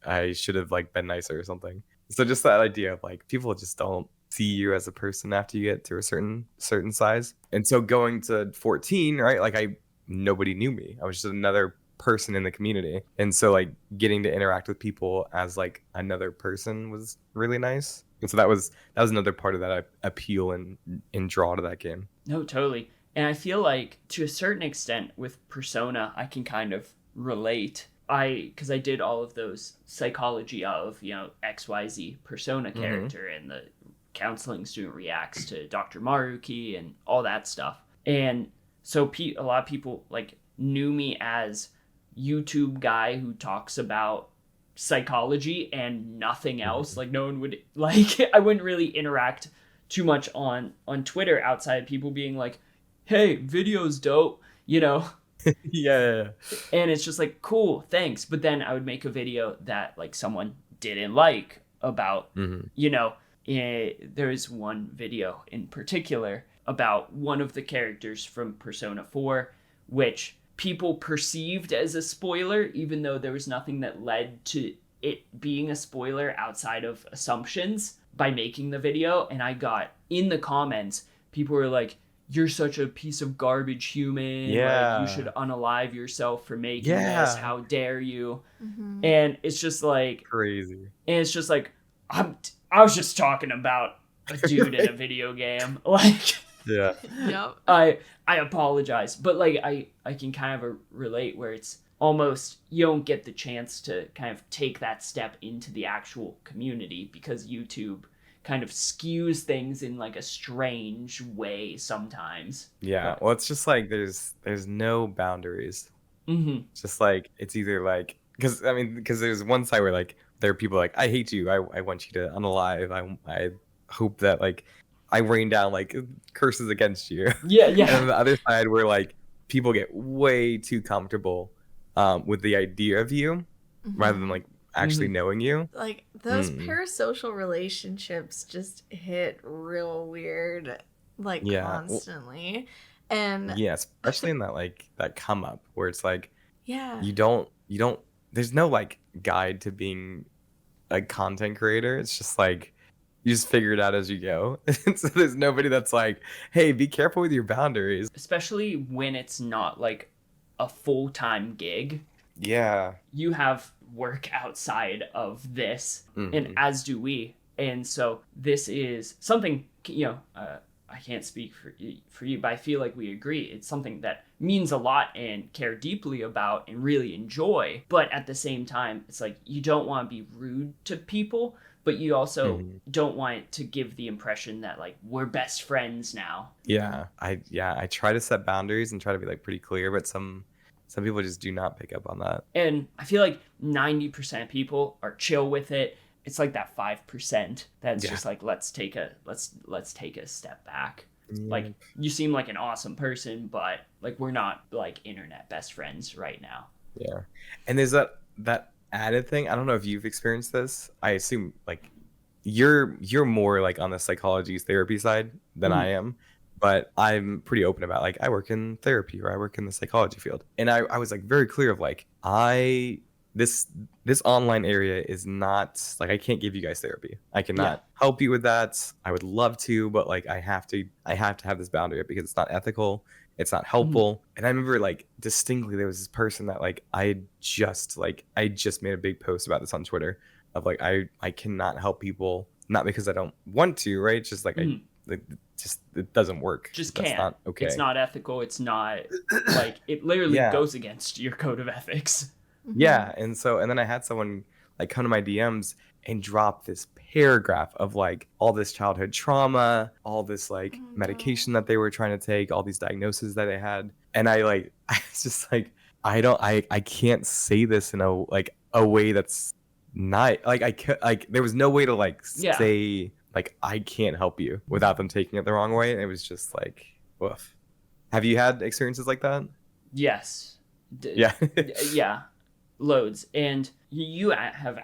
I should have like been nicer or something. So just that idea of like people just don't see you as a person after you get to a certain size. And so going to 14, right, like nobody knew me. I was just another person in the community, and so like getting to interact with people as like another person was really nice. And so that was another part of that appeal and draw to that game. No, totally. And I feel like to a certain extent with Persona, I can kind of relate. Because I did all of those psychology of, XYZ Persona character, and the counseling student reacts to Dr. Maruki and all that stuff. And so a lot of people like knew me as YouTube guy who talks about psychology and nothing else. Like no one would like I wouldn't really interact too much on Twitter outside of people being like, hey, video's dope, yeah. And it's just like, cool, thanks. But then I would make a video that like someone didn't like about there's one video in particular about one of the characters from Persona 4, which people perceived as a spoiler, even though there was nothing that led to it being a spoiler outside of assumptions by making the video. And I got in the comments, people were like, "You're such a piece of garbage human. Yeah. Like, you should unalive yourself for making Yeah. this. How dare you?" Mhm. And it's just like, Crazy. and it's just like, I was just talking about a dude in a video game. Like, Yeah. Yep. I apologize, but like I can kind of relate where it's almost you don't get the chance to kind of take that step into the actual community because YouTube kind of skews things in like a strange way sometimes. Yeah. Well, it's just like there's no boundaries. Mm-hmm. It's just like it's either like because there's one side where like there are people like I hate you. I want you to unalive. I hope that like I rain down like curses against you. Yeah, And yeah. on the other side where like people get way too comfortable with the idea of you rather than like actually knowing you. Like those parasocial relationships just hit real weird, like constantly. And yeah, especially in that like that come up where it's like yeah, you don't there's no like guide to being a content creator. It's just like you just figure it out as you go. So there's nobody that's like, hey, be careful with your boundaries. Especially when it's not like a full-time gig. Yeah. You have work outside of this, and as do we. And so this is something, I can't speak for you, but I feel like we agree. It's something that means a lot and care deeply about and really enjoy. But at the same time, it's like you don't want to be rude to people, but you also don't want it to give the impression that like we're best friends now. Yeah. I try to set boundaries and try to be like pretty clear, but some people just do not pick up on that. And I feel like 90% of people are chill with it. It's like that 5% that's just like let's take a step back. Like you seem like an awesome person, but like we're not like internet best friends right now. Yeah. And there's that added thing. I don't know if you've experienced this. I assume like you're more like on the psychology therapy side than I am. But I'm pretty open about like I work in therapy or I work in the psychology field. And I was like very clear of like this online area is not like I can't give you guys therapy. I cannot help you with that. I would love to, but like I have to have this boundary because it's not ethical. It's not helpful. And I remember like distinctly there was this person that like I just made a big post about this on Twitter of like I cannot help people, not because I don't want to, right? It's just like it doesn't work. Just That's can't. not okay. It's not ethical. It's not like it literally goes against your code of ethics. Yeah, and then I had someone like come to my DMs and drop this paragraph of like all this childhood trauma, all this like medication that they were trying to take, all these diagnoses that they had, and I was just like I can't say this in a way that's not like there was no way to like say like I can't help you without them taking it the wrong way, and it was just like woof. Have you had experiences like that? Yes. Yeah. Loads. And you have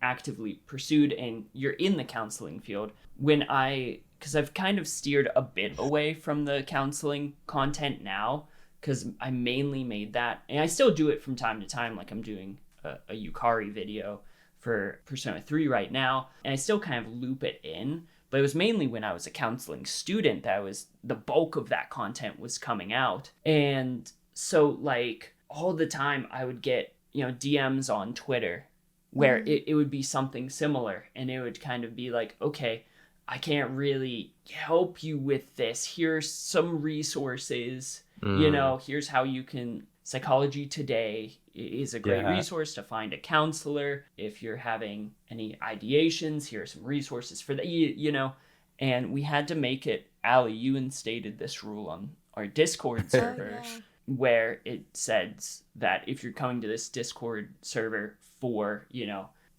actively pursued and you're in the counseling field. Because I've kind of steered a bit away from the counseling content now because I mainly made that, and I still do it from time to time. Like I'm doing a Yukari video for Persona 3 right now, and I still kind of loop it in, but it was mainly when I was a counseling student that the bulk of that content was coming out. And so like all the time I would get DMs on Twitter where it would be something similar, and it would kind of be like, okay, I can't really help you with this. Here's some resources, here's how you can, Psychology Today is a great resource to find a counselor. If you're having any ideations, here are some resources for that, and we had to make it, Allie, you instated this rule on our Discord server. Where it says that if you're coming to this Discord server for,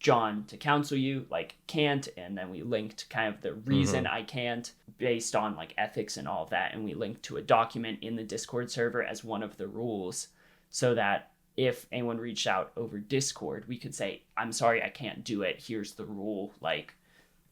John to counsel you, like can't, and then we linked kind of the reason I can't based on like ethics and all of that, and we linked to a document in the Discord server as one of the rules, so that if anyone reached out over Discord, we could say, I'm sorry, I can't do it, here's the rule. Like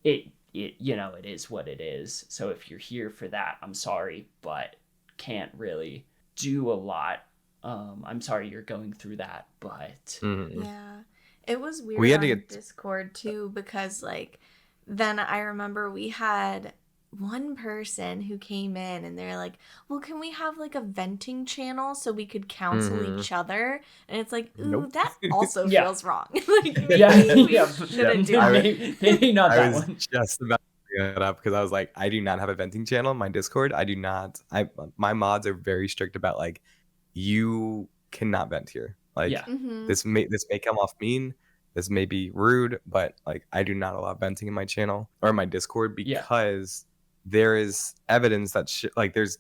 it it is what it is. So if you're here for that, I'm sorry, but can't really do a lot. I'm sorry you're going through that, but Yeah. It was weird We had on to get Discord too, because like then I remember we had one person who came in and they're like, well, can we have like a venting channel so we could counsel each other? And it's like, ooh, Nope. that also Yeah. feels wrong. Like maybe yeah, we yeah, shouldn't do I it. maybe not I that was one. just about to bring that up because I was like, I do not have a venting channel in my Discord. I do not. My mods are very strict about like, you cannot vent here. Like Yeah. Mm-hmm. this may come off mean. This may be rude, but like I do not allow venting in my channel or in my Discord Yeah. because there is evidence that like there's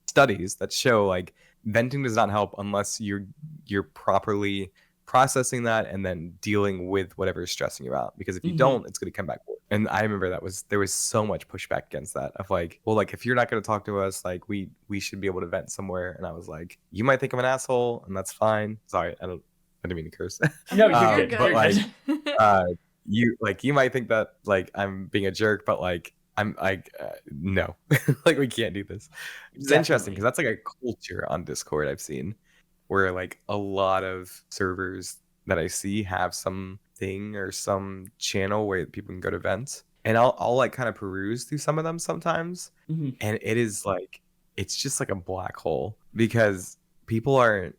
studies that show like venting does not help unless you're properly processing that and then dealing with whatever is stressing you out, because if you don't, it's going to come back. And I remember there was so much pushback against that of like, well, like if you're not going to talk to us, like we should be able to vent somewhere. And I was like, you might think I'm an asshole and that's fine. Sorry, I didn't mean to curse. No, you're You're good. good. But You're like good. you might think that like I'm being a jerk, but like I'm like no. Like we can't do this. It's interesting because that's like a culture on Discord I've seen where like a lot of servers that I see have some thing or some channel where people can go to vent, and I'll like kind of peruse through some of them sometimes, and it is like it's just like a black hole because people aren't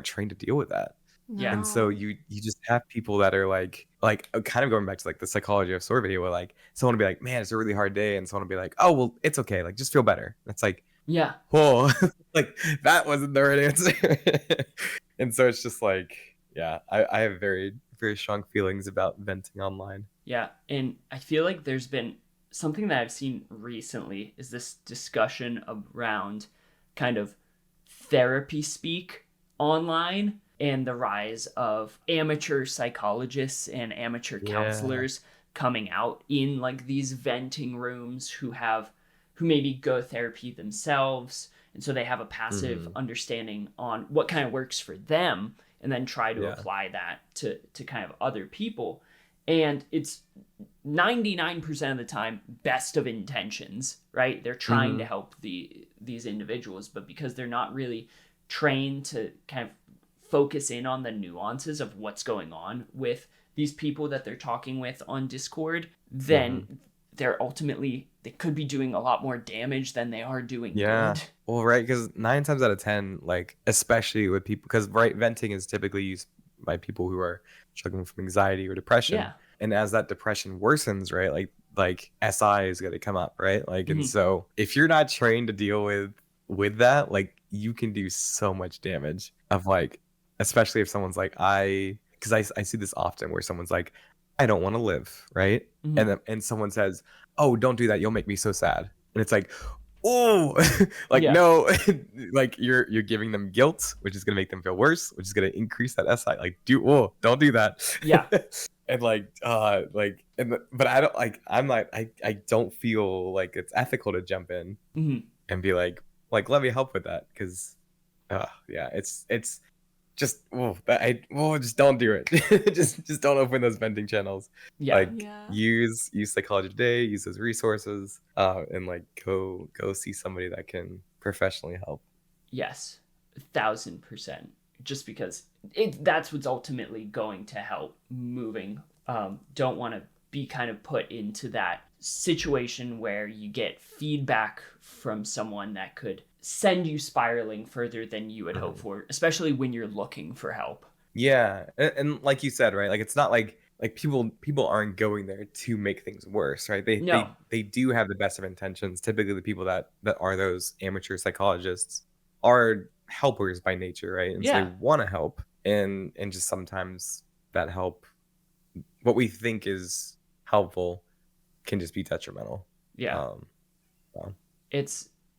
trained to deal with that. Yeah. And so you just have people that are like kind of going back to like the Psychology of Sora video where like someone will be like, man, it's a really hard day, and someone will be like, oh well, it's okay, like just feel better. It's like, Yeah. whoa, like that wasn't the right answer. And so it's just like, yeah, I have very, very strong feelings about venting online. Yeah, and I feel like there's been something that I've seen recently is this discussion around kind of therapy speak online and the rise of amateur psychologists and amateur counselors coming out in like these venting rooms who maybe go therapy themselves, and so they have a passive understanding on what kind of works for them and then try to apply that to kind of other people. And it's 99% of the time best of intentions, right? They're trying to help these individuals, but because they're not really trained to kind of focus in on the nuances of what's going on with these people that they're talking with on Discord, then they could be doing a lot more damage than they are doing good. Well, right, because 9 times out of 10, like especially with people, because venting is typically used by people who are struggling from anxiety or depression. Yeah. And as that depression worsens, right, like SI is going to come up, right? Like, and so if you're not trained to deal with that, like you can do so much damage of like, especially if someone's like, because I see this often where someone's like, I don't want to live, right? And someone says, oh, don't do that, you'll make me so sad. And it's like, oh, like no, like you're giving them guilt, which is gonna make them feel worse, which is gonna increase that SI. Like, don't do that. Yeah. And but I don't like, I don't feel like it's ethical to jump in and be like let me help with that, because it's just just don't do it. just don't open those vending channels. Use Psychology Today, use those resources, and like go see somebody that can professionally help. Yes, 1,000%. Just because that's what's ultimately going to help moving. Don't want to be kind of put into that situation where you get feedback from someone that could send you spiraling further than you would hope for, especially when you're looking for help. Yeah, and like you said, right, like it's not like people aren't going there to make things worse, right? They do have the best of intentions. Typically the people that are those amateur psychologists are helpers by nature, right? And so they want to help, and just sometimes that help, what we think is helpful, can just be detrimental.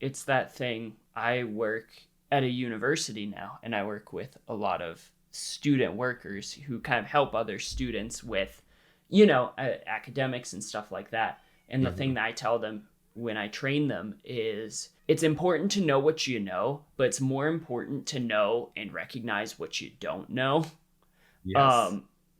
It's that thing. I work at a university now, and I work with a lot of student workers who kind of help other students with, academics and stuff like that. And the thing that I tell them when I train them is it's important to know what you know, but it's more important to know and recognize what you don't know. Yes.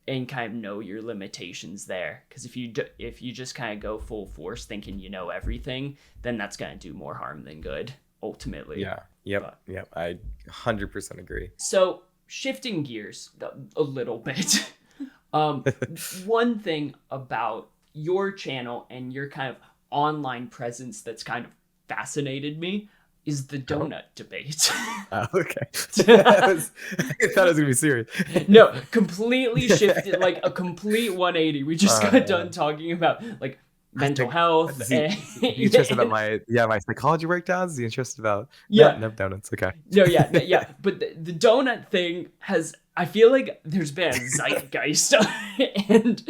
and kind of know your limitations there. Because if you just kind of go full force thinking you know everything, then that's going to do more harm than good ultimately. Yeah. Yep. I 100% agree. So shifting gears a little bit, one thing about your channel and your kind of online presence that's kind of fascinated me is the donut debate. Okay. I thought it was gonna be serious. No, completely shifted, like a complete 180. We just got done talking about like mental health. The interest about my psychology breakdowns. The interest about no donuts. Okay. No, yeah. But the donut thing has. I feel like there's been a zeitgeist and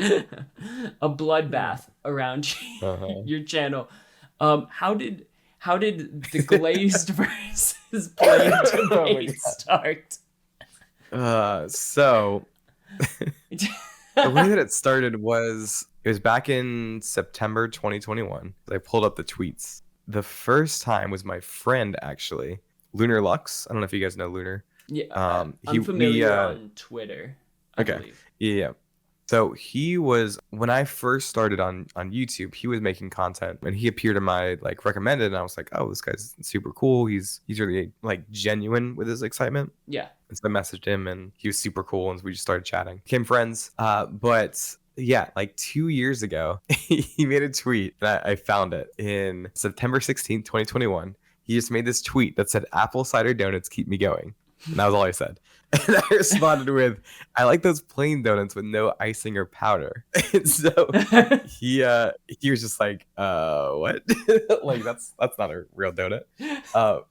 a bloodbath around your channel. How did the glazed versus plain debate start? So the way that it started was it was back in September 2021. I pulled up the tweets. The first time was my friend, actually, Lunar Lux. I don't know if you guys know Lunar. Yeah, I'm familiar on Twitter. I believe. Yeah. So he was, when I first started on YouTube, he was making content and he appeared in my like recommended, and I was like, oh, this guy's super cool. He's really like genuine with his excitement. Yeah. And so I messaged him and he was super cool and we just started chatting. Became friends. But yeah, like 2 years ago, he made a tweet and I found it in September 16th, 2021. He just made this tweet that said, "Apple cider donuts keep me going." And that was all I said. And I responded with, "I like those plain donuts with no icing or powder." And so he was just like, what? Like that's not a real donut.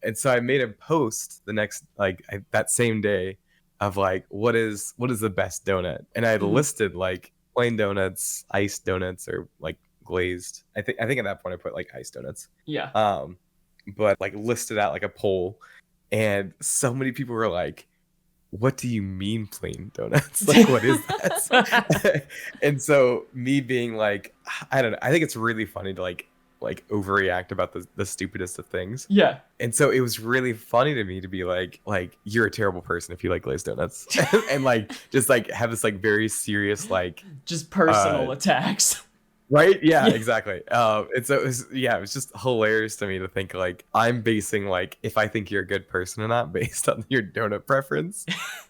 And so I made a post the next that same day of like, what is the best donut? And I had listed like plain donuts, iced donuts, or like glazed. I think at that point I put like iced donuts. Yeah. But like listed out like a poll. And so many people were like, "What do you mean plain donuts? Like, what is that?" And so me being like, I don't know. I think it's really funny to like overreact about the stupidest of things. Yeah. And so it was really funny to me to be like you're a terrible person if you like glazed donuts, and like just like have this like very serious like just personal attacks. Right? Yeah, exactly. And so it was just hilarious to me to think like I'm basing like if I think you're a good person or not based on your donut preference.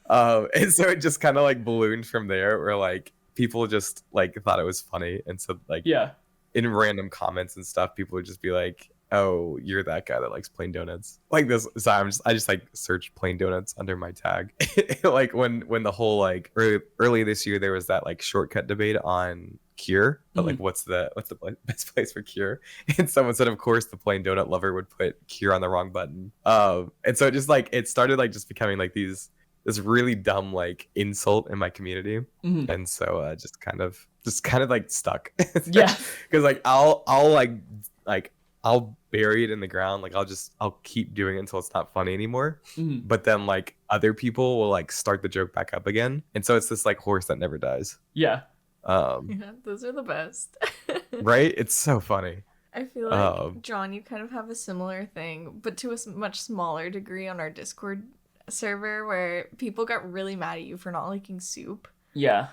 And so it just kind of like ballooned from there, where like people just like thought it was funny, and so like in random comments and stuff, people would just be like, "Oh, you're that guy that likes plain donuts." Like this. So I just like searched plain donuts under my tag. Like when the whole like early this year there was that like shortcut debate on Cure, but like what's the best place for Cure, and someone said of course the plain donut lover would put Cure on the wrong button, and so it just like it started like just becoming like this really dumb like insult in my community, and so just kind of like stuck. Yeah, because like I'll bury it in the ground, like I'll keep doing it until it's not funny anymore, but then like other people will like start the joke back up again, and so it's this like horse that never dies. Yeah. Those are the best. Right? It's so funny. I feel like John, you kind of have a similar thing, but to a much smaller degree on our Discord server, where people got really mad at you for not liking soup. Yeah.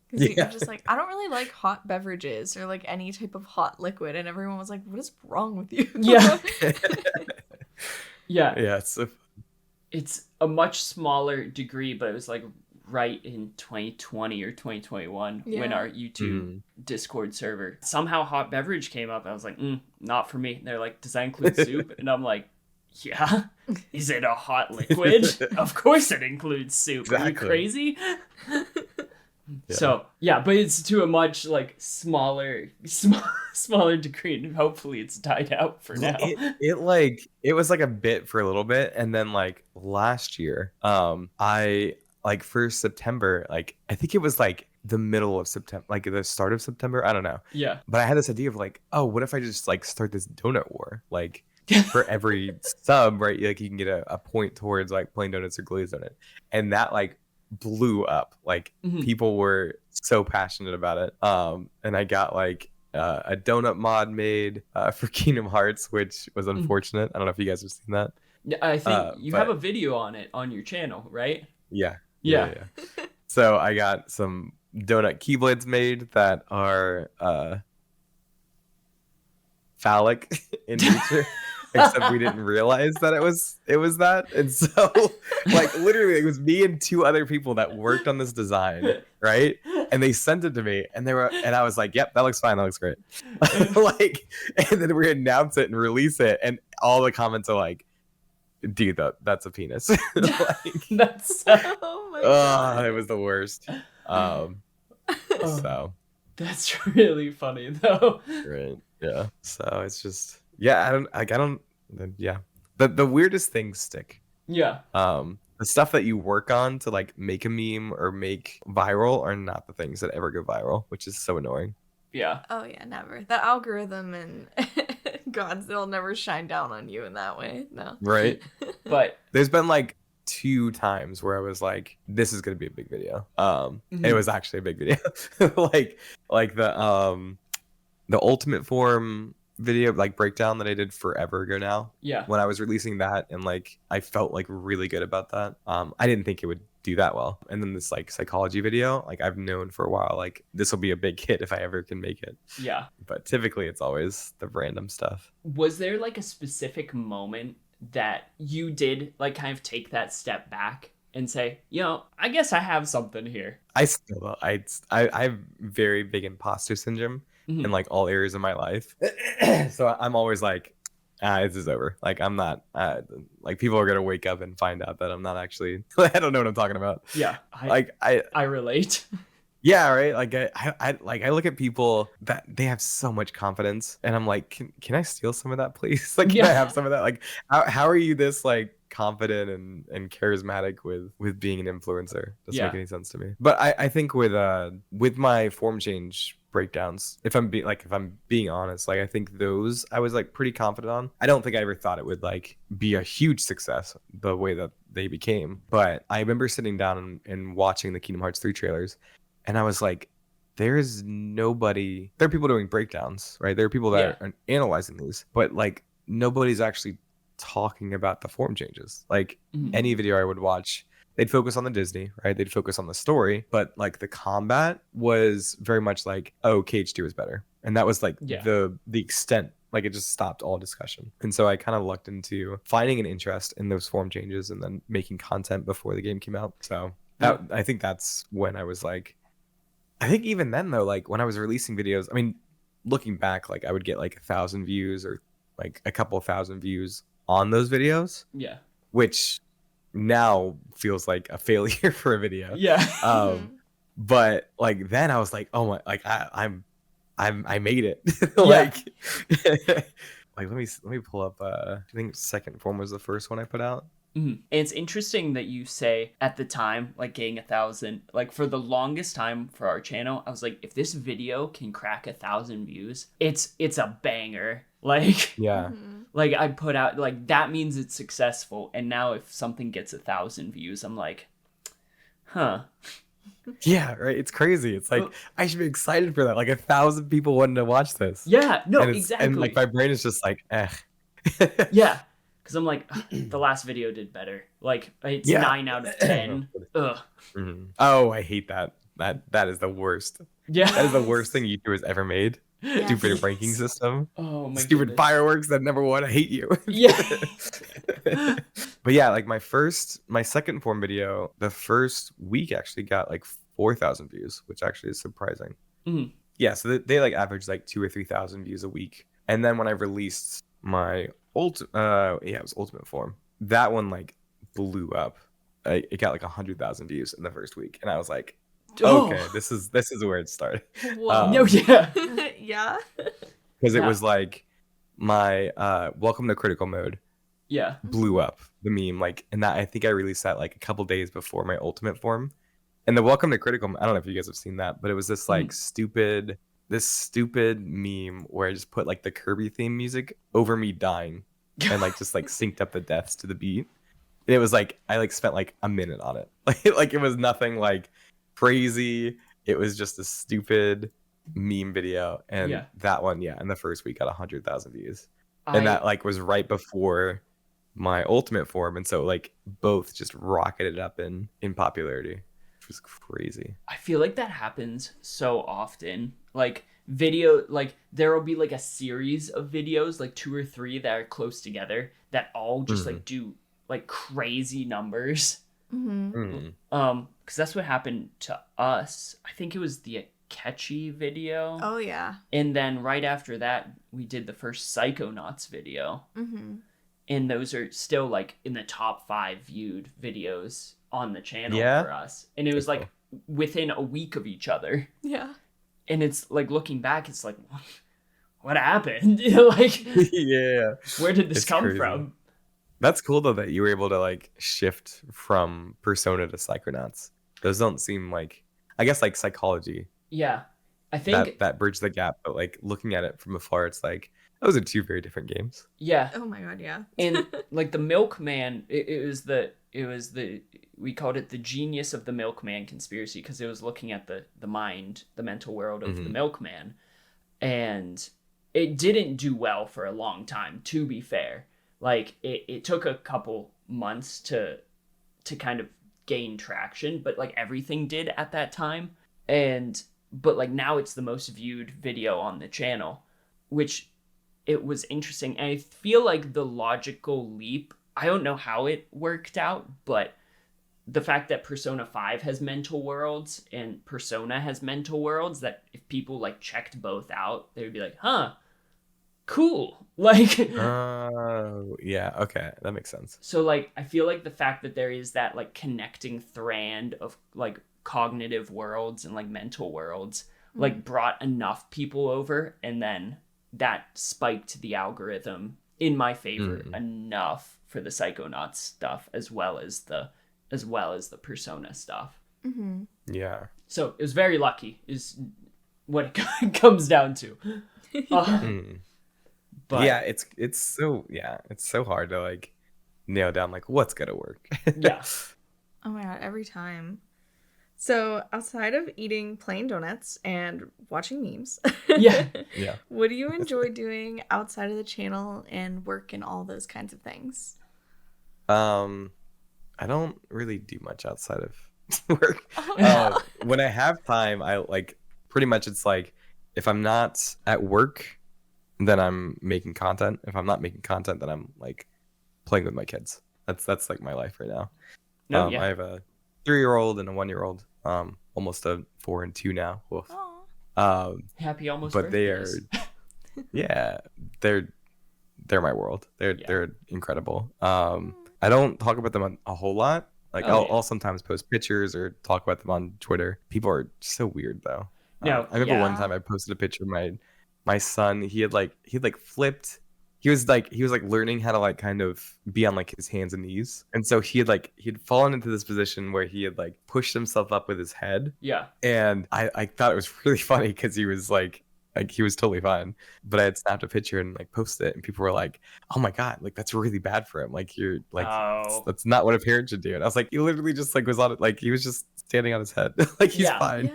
Because you're just like, I don't really like hot beverages or like any type of hot liquid, and everyone was like, "What is wrong with you?" Yeah. Yeah. Yeah. It's a much smaller degree, but it was like right in 2020 or 2021 when our YouTube Discord server somehow hot beverage came up. I was like, not for me. They're like, "Does that include soup?" And I'm like, yeah. Is it a hot liquid? Of course it includes soup. Exactly. Are you crazy? Yeah. So yeah, but it's to a much like smaller degree, and hopefully it's died out for now. It was like a bit for a little bit, and then like last year, I like for September, like I think it was like the middle of September, like the start of September, I don't know. Yeah. But I had this idea of like, oh, what if I just like start this donut war, like for every sub, right? Like you can get a point towards like plain donuts or glazed donut, and that like blew up. Like people were so passionate about it, and I got like a donut mod made for Kingdom Hearts, which was unfortunate. I don't know if you guys have seen that. Yeah, I think you have a video on it on your channel, right? Yeah. Yeah. So I got some donut keyblades made that are phallic in nature. Except we didn't realize that it was that. And so like literally it was me and two other people that worked on this design, right? And they sent it to me and I was like, yep, that looks fine, that looks great. Like, and then we announce it and release it, and all the comments are like, dude, that's a penis. Like, That's Oh my god. it was the worst. So that's really funny though. right. Yeah. So it's just I don't yeah. The weirdest things stick. Yeah. The stuff that you work on to like make a meme or make viral are not the things that ever go viral, which is so annoying. Yeah. Oh yeah, never. The algorithm and gods, they'll never shine down on you in that way. No. Right. But There's been like 2 times where I was like, this is gonna be a big video. And it was actually a big video. like the ultimate form video like breakdown that I did forever ago now. yeah. When I was releasing that, and like I felt like really good about that. I didn't think it would do that well. And then this like psychology video, like I've known for a while, like this will be a big hit if I ever can make it. Yeah. But typically it's always the random stuff. Was there like a specific moment that you did like kind of take that step back and say, I guess I have something here? I still I have very big imposter syndrome in like all areas of my life. So I'm always like, this is over. Like I'm not like people are gonna wake up and find out that I'm not actually I don't know what I'm talking about. Yeah. I relate. Yeah, right. Like I look at people that they have so much confidence, and I'm like, can I steal some of that, please? Like, can I have some of that? Like, how are you this like confident and charismatic with being an influencer? Doesn't make any sense to me. But I think with my form change breakdowns, if I'm being honest, like I think those I was like pretty confident on. I don't think I ever thought it would like be a huge success the way that they became. But I remember sitting down and watching the Kingdom Hearts 3 trailers. And I was like, there's nobody. There are people doing breakdowns, right? There are people that are analyzing these, but like nobody's actually talking about the form changes. Like any video I would watch, they'd focus on the Disney, right? They'd focus on the story, but like the combat was very much like, oh, KH2 is better. And that was like the extent. Like it just stopped all discussion. And so I kind of lucked into finding an interest in those form changes and then making content before the game came out. So I think that's when I was like, I think even then though, like when I was releasing videos, I mean, looking back, like I would get like 1,000 views or like a couple of thousand views on those videos. Yeah. Which now feels like a failure for a video. Yeah. But like then I was like, oh my, like I made it. Like, like let me pull up. I think second form was the first one I put out. And it's interesting that you say at the time, like getting 1,000, like for the longest time for our channel, I was like, if this video can crack 1,000 views, it's a banger. Like, yeah, like I put out, like that means it's successful. And now if something gets 1,000 views, I'm like, huh. Yeah, right. It's crazy. It's like I should be excited for that. Like 1,000 people wanted to watch this. Yeah, no, exactly. And like my brain is just like, Yeah. Because I'm like, the last video did better. Like, it's 9 out of 10. Ugh. Mm-hmm. Oh, I hate that. That is the worst. Yeah. That is the worst thing YouTubers ever made. Yes. Stupid ranking system. Oh my Stupid goodness. Fireworks that never won. I hate you. Yeah. But yeah, like my second form video, the first week actually got like 4,000 views, which actually is surprising. Mm-hmm. Yeah, so they like average like 2,000 or 3,000 views a week. And then when I released my it was ultimate form, that one like blew up. It got like 100,000 views in the first week, and I was like, okay, this is where it started. No, yeah, because it was like my welcome to critical mode blew up, the meme, like, and that I think I released that like a couple days before my ultimate form. And the welcome to critical, I don't know if you guys have seen that, but it was this like stupid meme where I just put like the Kirby theme music over me dying and like just like synced up the deaths to the beat. And it was like I like spent like a minute on it. Like it was nothing like crazy. It was just a stupid meme video. And that one, in the first week got 100,000 views. And that like was right before my ultimate form. And so like both just rocketed up in popularity. which was crazy. I feel like that happens so often. Like there will be like a series of videos, like 2 or 3 that are close together that all just like do like crazy numbers. Because that's what happened to us. I think it was the Akechi video. Oh yeah. And then right after that, we did the first Psychonauts video. And those are still like in the top 5 viewed videos on the channel for us. And it was like within a week of each other. Yeah. And it's like looking back, it's like, what happened? Like, yeah. Where did this come from? That's cool though that you were able to like shift from Persona to Psychonauts. Those don't seem like, I guess, like psychology. Yeah, I think that bridged the gap. But like looking at it from afar, it's like those are 2 very different games. Yeah. Oh my god, yeah. And like the Milkman, it was the we called it the genius of the Milkman conspiracy because it was looking at the mind, the mental world of the Milkman, and it didn't do well for a long time. To be fair, like it took a couple months to kind of gain traction, but like everything did at that time. But like now it's the most viewed video on the channel, which it was interesting. And I feel like the logical leap, I don't know how it worked out, but the fact that Persona 5 has mental worlds and Persona has mental worlds, that if people like checked both out, they would be like, huh, cool. Like, yeah, okay, that makes sense. So like I feel like the fact that there is that like connecting strand of like cognitive worlds and like mental worlds like brought enough people over, and then that spiked the algorithm in my favor enough for the Psychonauts stuff as well as the Persona stuff. Yeah. So it was very lucky is what it comes down to. But yeah, it's so hard to like nail down like what's gonna work. Yeah. Oh my god, every time. So outside of eating plain donuts and watching memes, yeah, what do you enjoy doing outside of the channel and work and all those kinds of things? I don't really do much outside of work. Oh, When I have time, I like pretty much it's like if I'm not at work, then I'm making content. If I'm not making content, then I'm like playing with my kids. That's like my life right now. I have a 3-year-old and a 1-year-old, almost a 4 and 2 now. Woof. Happy almost but birthdays. they're my world. They're incredible. I don't talk about them a whole lot. Like I'll sometimes post pictures or talk about them on Twitter. People are so weird though. I remember one time I posted a picture of my son. He had flipped. He was learning how to like kind of be on like his hands and knees, and so he'd fallen into this position where he had like pushed himself up with his head. Yeah. And I thought it was really funny because he was like he was totally fine. But I had snapped a picture and like posted it, and people were like, "Oh my god, like that's really bad for him. Like you're like that's not what a parent should do." And I was like, he literally just like was on it, like he was just standing on his head, like he's fine. yeah.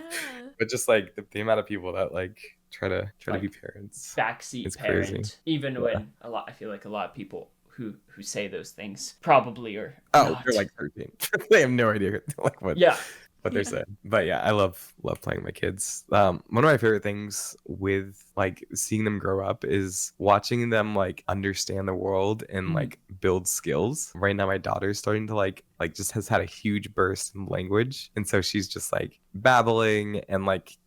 But just like the amount of people that like try to Like, be parents. Backseat It's parent. crazy. Even when I feel like a lot of people who say those things probably are not. They're like 13. They have no idea like what they're saying. But yeah, I love playing with my kids. One of my favorite things with like seeing them grow up is watching them like understand the world and like build skills. Right now my daughter's starting to like just has had a huge burst in language, and so she's just like babbling and like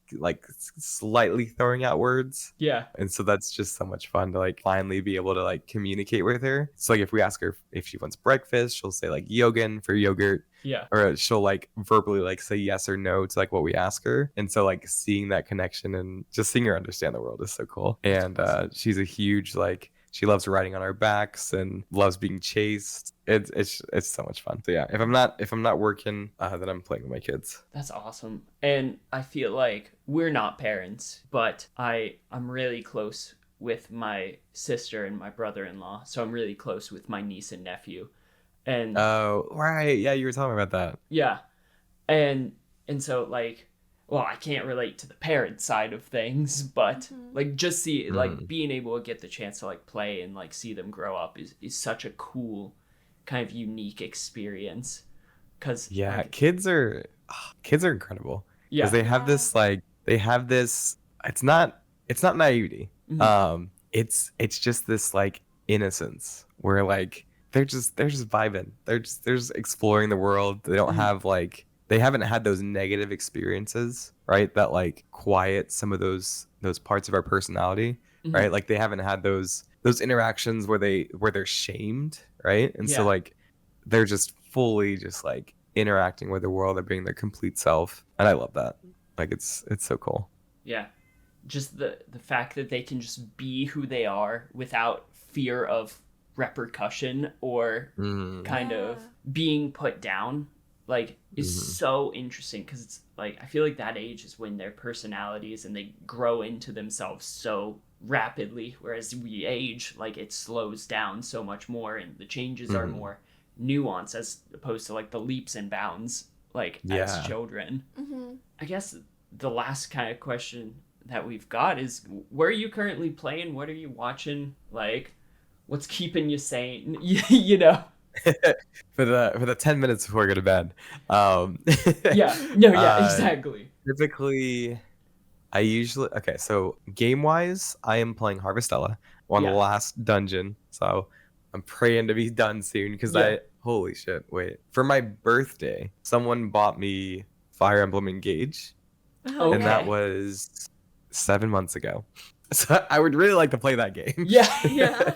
slightly throwing out words. Yeah. And so that's just so much fun to like finally be able to like communicate with her. So like if we ask her if she wants breakfast, she'll say like yogan for yogurt. Yeah. Or she'll like verbally like say yes or no to like what we ask her. And so like seeing that connection and just seeing her understand the world is so cool. And she's a huge like she loves riding on our backs and loves being chased. It's so much fun. So yeah, if I'm not working, then I'm playing with my kids. That's awesome. And I feel like we're not parents, but I'm really close with my sister and my brother-in-law. So I'm really close with my niece and nephew. And oh, right. Yeah, you were talking about that. Yeah. And so like, well, I can't relate to the parent side of things, but like just see like being able to get the chance to like play and like see them grow up is such a cool kind of unique experience. because kids are incredible yeah, because they have this it's not naivety. Mhm. It's just this like innocence where like they're just vibing. They're just exploring the world. They don't Mhm. have like they haven't had those negative experiences, right? That like quiet some of those parts of our personality, Mhm. right? Like they haven't had those interactions where they're shamed, right? And so Yeah, like they're just fully just like interacting with the world. They're being their complete self, and I love that. Like it's so cool. yeah. Just the fact that they can just be who they are without fear of repercussion or Mm-hmm. kind Yeah. of being put down, like, is Mm-hmm. so interesting because it's like I feel like that age is when their personalities and they grow into themselves so rapidly, whereas we age, like, it slows down so much more and the changes are Mm-hmm. more nuanced as opposed to like the leaps and bounds like as Yeah. children. Mm-hmm. I guess the last kind of question that we've got is, where are you currently playing? What are you watching? Like, what's keeping you sane? You know? For the 10 minutes before I go to bed. Um, Yeah. No, yeah, uh, exactly. typically, I usually okay. So game wise, I am playing Harvestella on the Yeah. last dungeon. So I'm praying to be done soon because Yeah. I holy shit. Wait, for my birthday, someone bought me Fire Emblem Engage, and that Okay. was 7 months ago. So I would really like to play that game. Yeah. Yeah.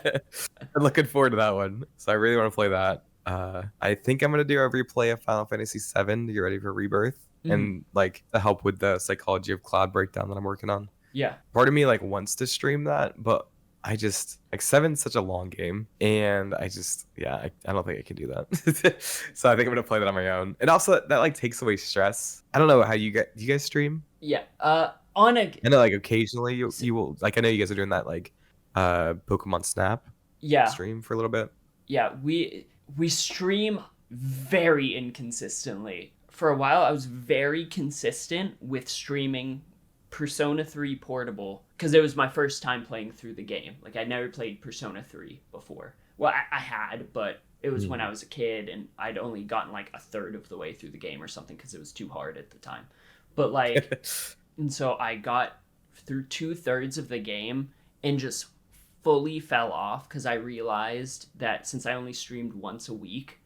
I'm looking forward to that one. So I really want to play that. I think I'm gonna do a replay of Final Fantasy VII to get ready for Rebirth, Mhm. and like to help with the Psychology of Cloud breakdown that I'm working on. Yeah. Part of me like wants to stream that, but I just like seven's such a long game, and I just I don't think I can do that. So I think I'm gonna play that on my own, and also that like takes away stress. I don't know how do you guys stream? Yeah. On a I know like occasionally you will like I know you guys are doing that like Pokemon Snap yeah. stream for a little bit. Yeah, we stream very inconsistently. For a while I was very consistent with streaming Persona 3 Portable because it was my first time playing through the game. Like, I never played Persona 3 before. Well, I had, but it was when I was a kid and I'd only gotten like a third of the way through the game or something because it was too hard at the time. But like, and so I got through 2/3 of the game and just fully fell off because I realized that since I only streamed once a week,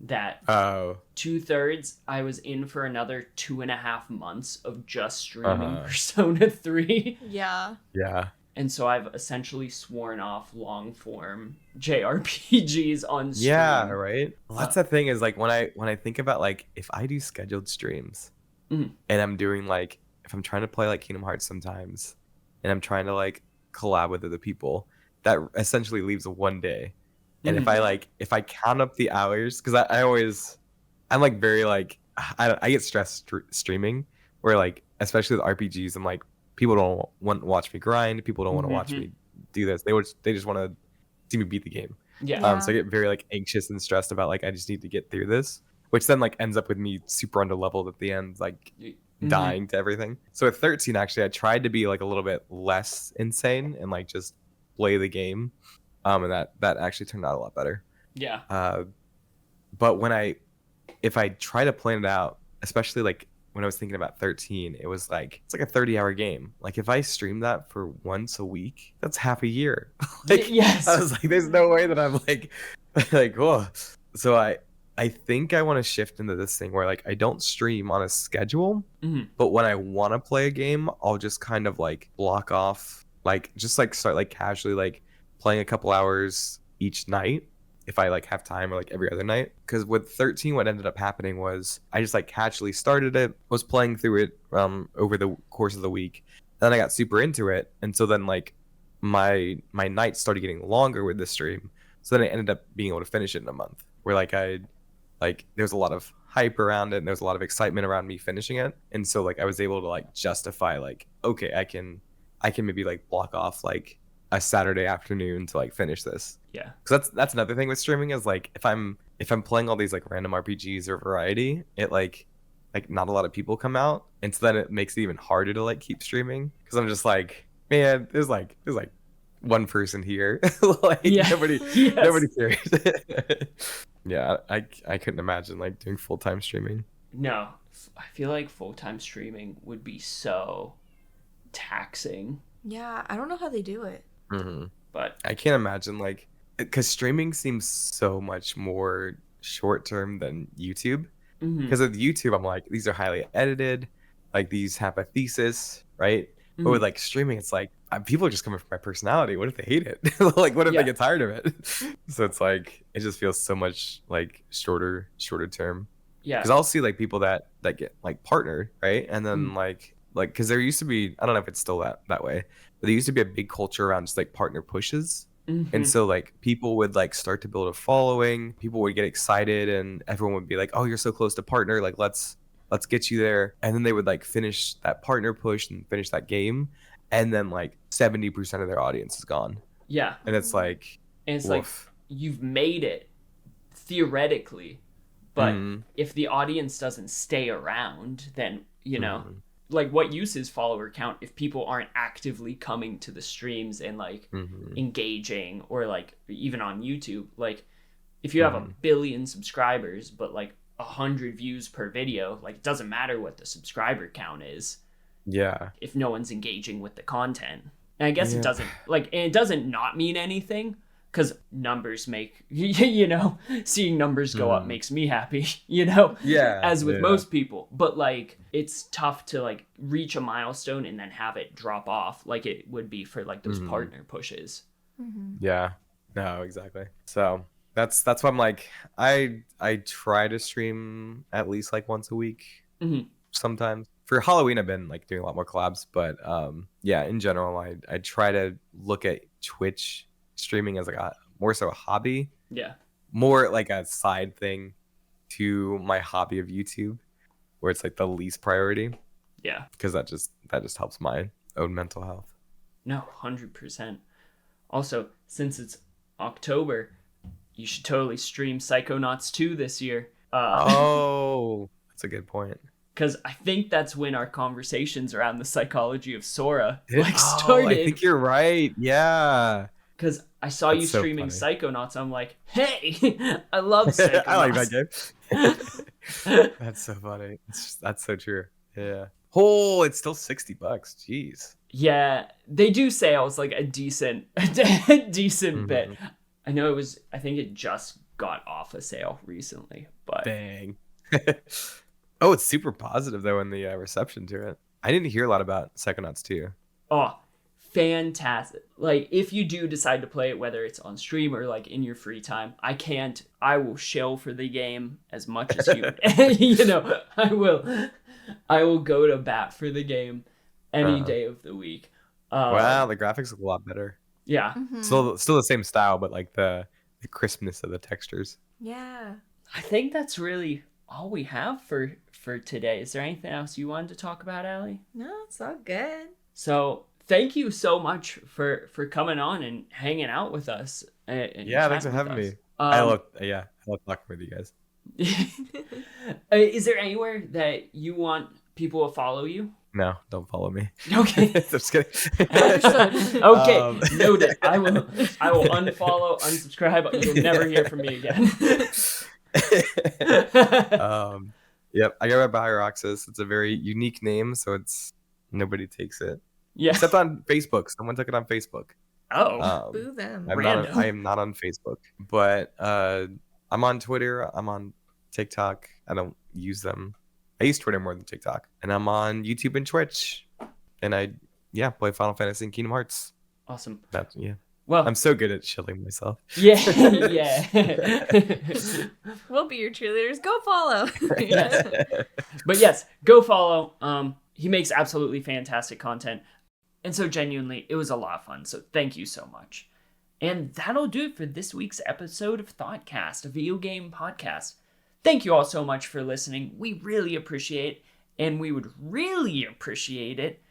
that Oh, 2/3 I was in for another 2.5 months of just streaming uh-huh. Persona 3. Yeah. Yeah. And so I've essentially sworn off long form JRPGs on stream. Yeah, right. Well, that's the thing is like when I think about like if I do scheduled streams Mhm. and I'm doing like if I'm trying to play like Kingdom Hearts sometimes and I'm trying to like collab with other people, that essentially leaves one day. And Mhm. if I count up the hours, because I'm like very like I get stressed streaming where like especially with RPGs I'm like people don't want to watch me grind, people don't want to watch Mhm. me do this. They just want to see me beat the game. Yeah. Yeah. So I get very like anxious and stressed about like I just need to get through this, which then like ends up with me super under leveled at the end, like Mhm. dying to everything. So at 13, actually, I tried to be like a little bit less insane and like just play the game, and that actually turned out a lot better. Yeah. But if I try to plan it out, especially like when I was thinking about 13, it was like it's like a 30-hour game. Like if I stream that for once a week, that's half a year. Like Yes. I was like, there's no way that I'm like like whoa. So I think I want to shift into this thing where like I don't stream on a schedule, Mhm. but when I want to play a game, I'll just kind of like block off, like just like start like casually like playing a couple hours each night if I like have time or like every other night. Because with 13, what ended up happening was I just like casually started it, was playing through it over the course of the week. Then I got super into it, and so then like my nights started getting longer with the stream. So then I ended up being able to finish it in a month. Where like there's a lot of hype around it and there's a lot of excitement around me finishing it, and so like I was able to like justify like okay I can maybe like block off like a Saturday afternoon to like finish this. Yeah. Because that's another thing with streaming is like if I'm playing all these like random RPGs or variety, it like not a lot of people come out, and so then it makes it even harder to like keep streaming because I'm just like, man, there's like one person here, like Yeah. nobody Yes. nobody cares. Yeah, I couldn't imagine like doing full-time streaming. No, I feel like full-time streaming would be so taxing. Yeah, I don't know how they do it. Mm-hmm. But I can't imagine like because streaming seems so much more short term than YouTube. Because with YouTube, I'm like, these are highly edited, like these have a thesis, right? But with like streaming, it's like people are just coming from my personality. What if they hate it? Like, what if they get tired of it? So it's like it just feels so much like shorter term. Yeah. Because I'll see like people that get like partnered, right? And then like because there used to be, I don't know if it's still that way, but there used to be a big culture around just like partner pushes. And so like people would like start to build a following, people would get excited, and everyone would be like, oh, you're so close to partner, like let's get you there. And then they would like finish that partner push and finish that game, and then like 70% of their audience is gone. Yeah. And it's like like you've made it theoretically, but if the audience doesn't stay around, then you know, like what use is follower count if people aren't actively coming to the streams and like engaging, or like even on YouTube, like if you have 1 billion subscribers but like 100 views per video, like it doesn't matter what the subscriber count is if no one's engaging with the content. And I guess it doesn't like, and it doesn't not mean anything, because numbers make you know, seeing numbers go up makes me happy, you know, as with most people. But like it's tough to like reach a milestone and then have it drop off like it would be for like those partner pushes. No, exactly. So that's why I'm like, I try to stream at least like once a week. Sometimes for Halloween I've been like doing a lot more collabs, but in general I try to look at Twitch streaming as like more so a hobby, more like a side thing to my hobby of YouTube, where it's like the least priority, because that just helps my own mental health. No, 100%. Also, since it's October, you should totally stream Psychonauts 2 this year. That's a good point, because I think that's when our conversations around the psychology of Sora started. I think you're right. Yeah. Because I saw you streaming Psychonauts. I'm like, hey, I love Psychonauts. I like that game. That's so funny. That's so true. Yeah. Oh, it's still $60. Jeez. Yeah, they do sales like a decent bit. I know I think it just got off a sale recently, but dang. Oh, it's super positive though in the reception to it. I didn't hear a lot about Psychonauts 2. Oh, fantastic. Like if you do decide to play it, whether it's on stream or like in your free time, I will shill for the game as much as you you know, I will go to bat for the game any day of the week. Wow, the graphics look a lot better. Yeah. Still the same style, but like the crispness of the textures. Yeah. I think that's really all we have for today. Is there anything else you wanted to talk about, Allie? No, it's all good. So thank you so much for coming on and hanging out with us. And thanks for having me. I love talking with you guys. Is there anywhere that you want people to follow you? No, don't follow me. Okay. Just kidding. Okay, noted. I will unfollow, unsubscribe. You'll never hear from me again. Yep, I go by Bio-Roxas. It's a very unique name, so nobody takes it. Yeah. Except on Facebook. Someone took it on Facebook. Oh. Boo them. I am not on Facebook, but I'm on Twitter. I'm on TikTok. I don't use them. I use Twitter more than TikTok. And I'm on YouTube and Twitch. And I play Final Fantasy and Kingdom Hearts. Awesome. Well, I'm so good at shilling myself. Yeah. We'll be your cheerleaders. Go follow. But yes, go follow. He makes absolutely fantastic content. And so genuinely, it was a lot of fun. So thank you so much. And that'll do it for this week's episode of ThoughtCast, a video game podcast. Thank you all so much for listening. We really appreciate it. And we would really appreciate it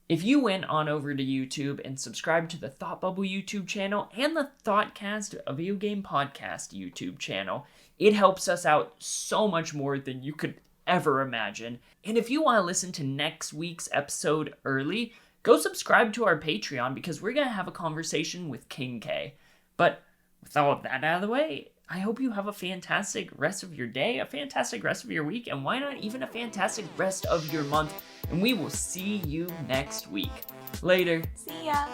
if you went on over to YouTube and subscribed to the Thought Bubble YouTube channel and the ThoughtCast, a video game podcast YouTube channel. It helps us out so much more than you could ever imagine. And if you want to listen to next week's episode early, go subscribe to our Patreon, because we're going to have a conversation with King K. But with all of that out of the way, I hope you have a fantastic rest of your day, a fantastic rest of your week, and why not even a fantastic rest of your month. And we will see you next week. Later. See ya.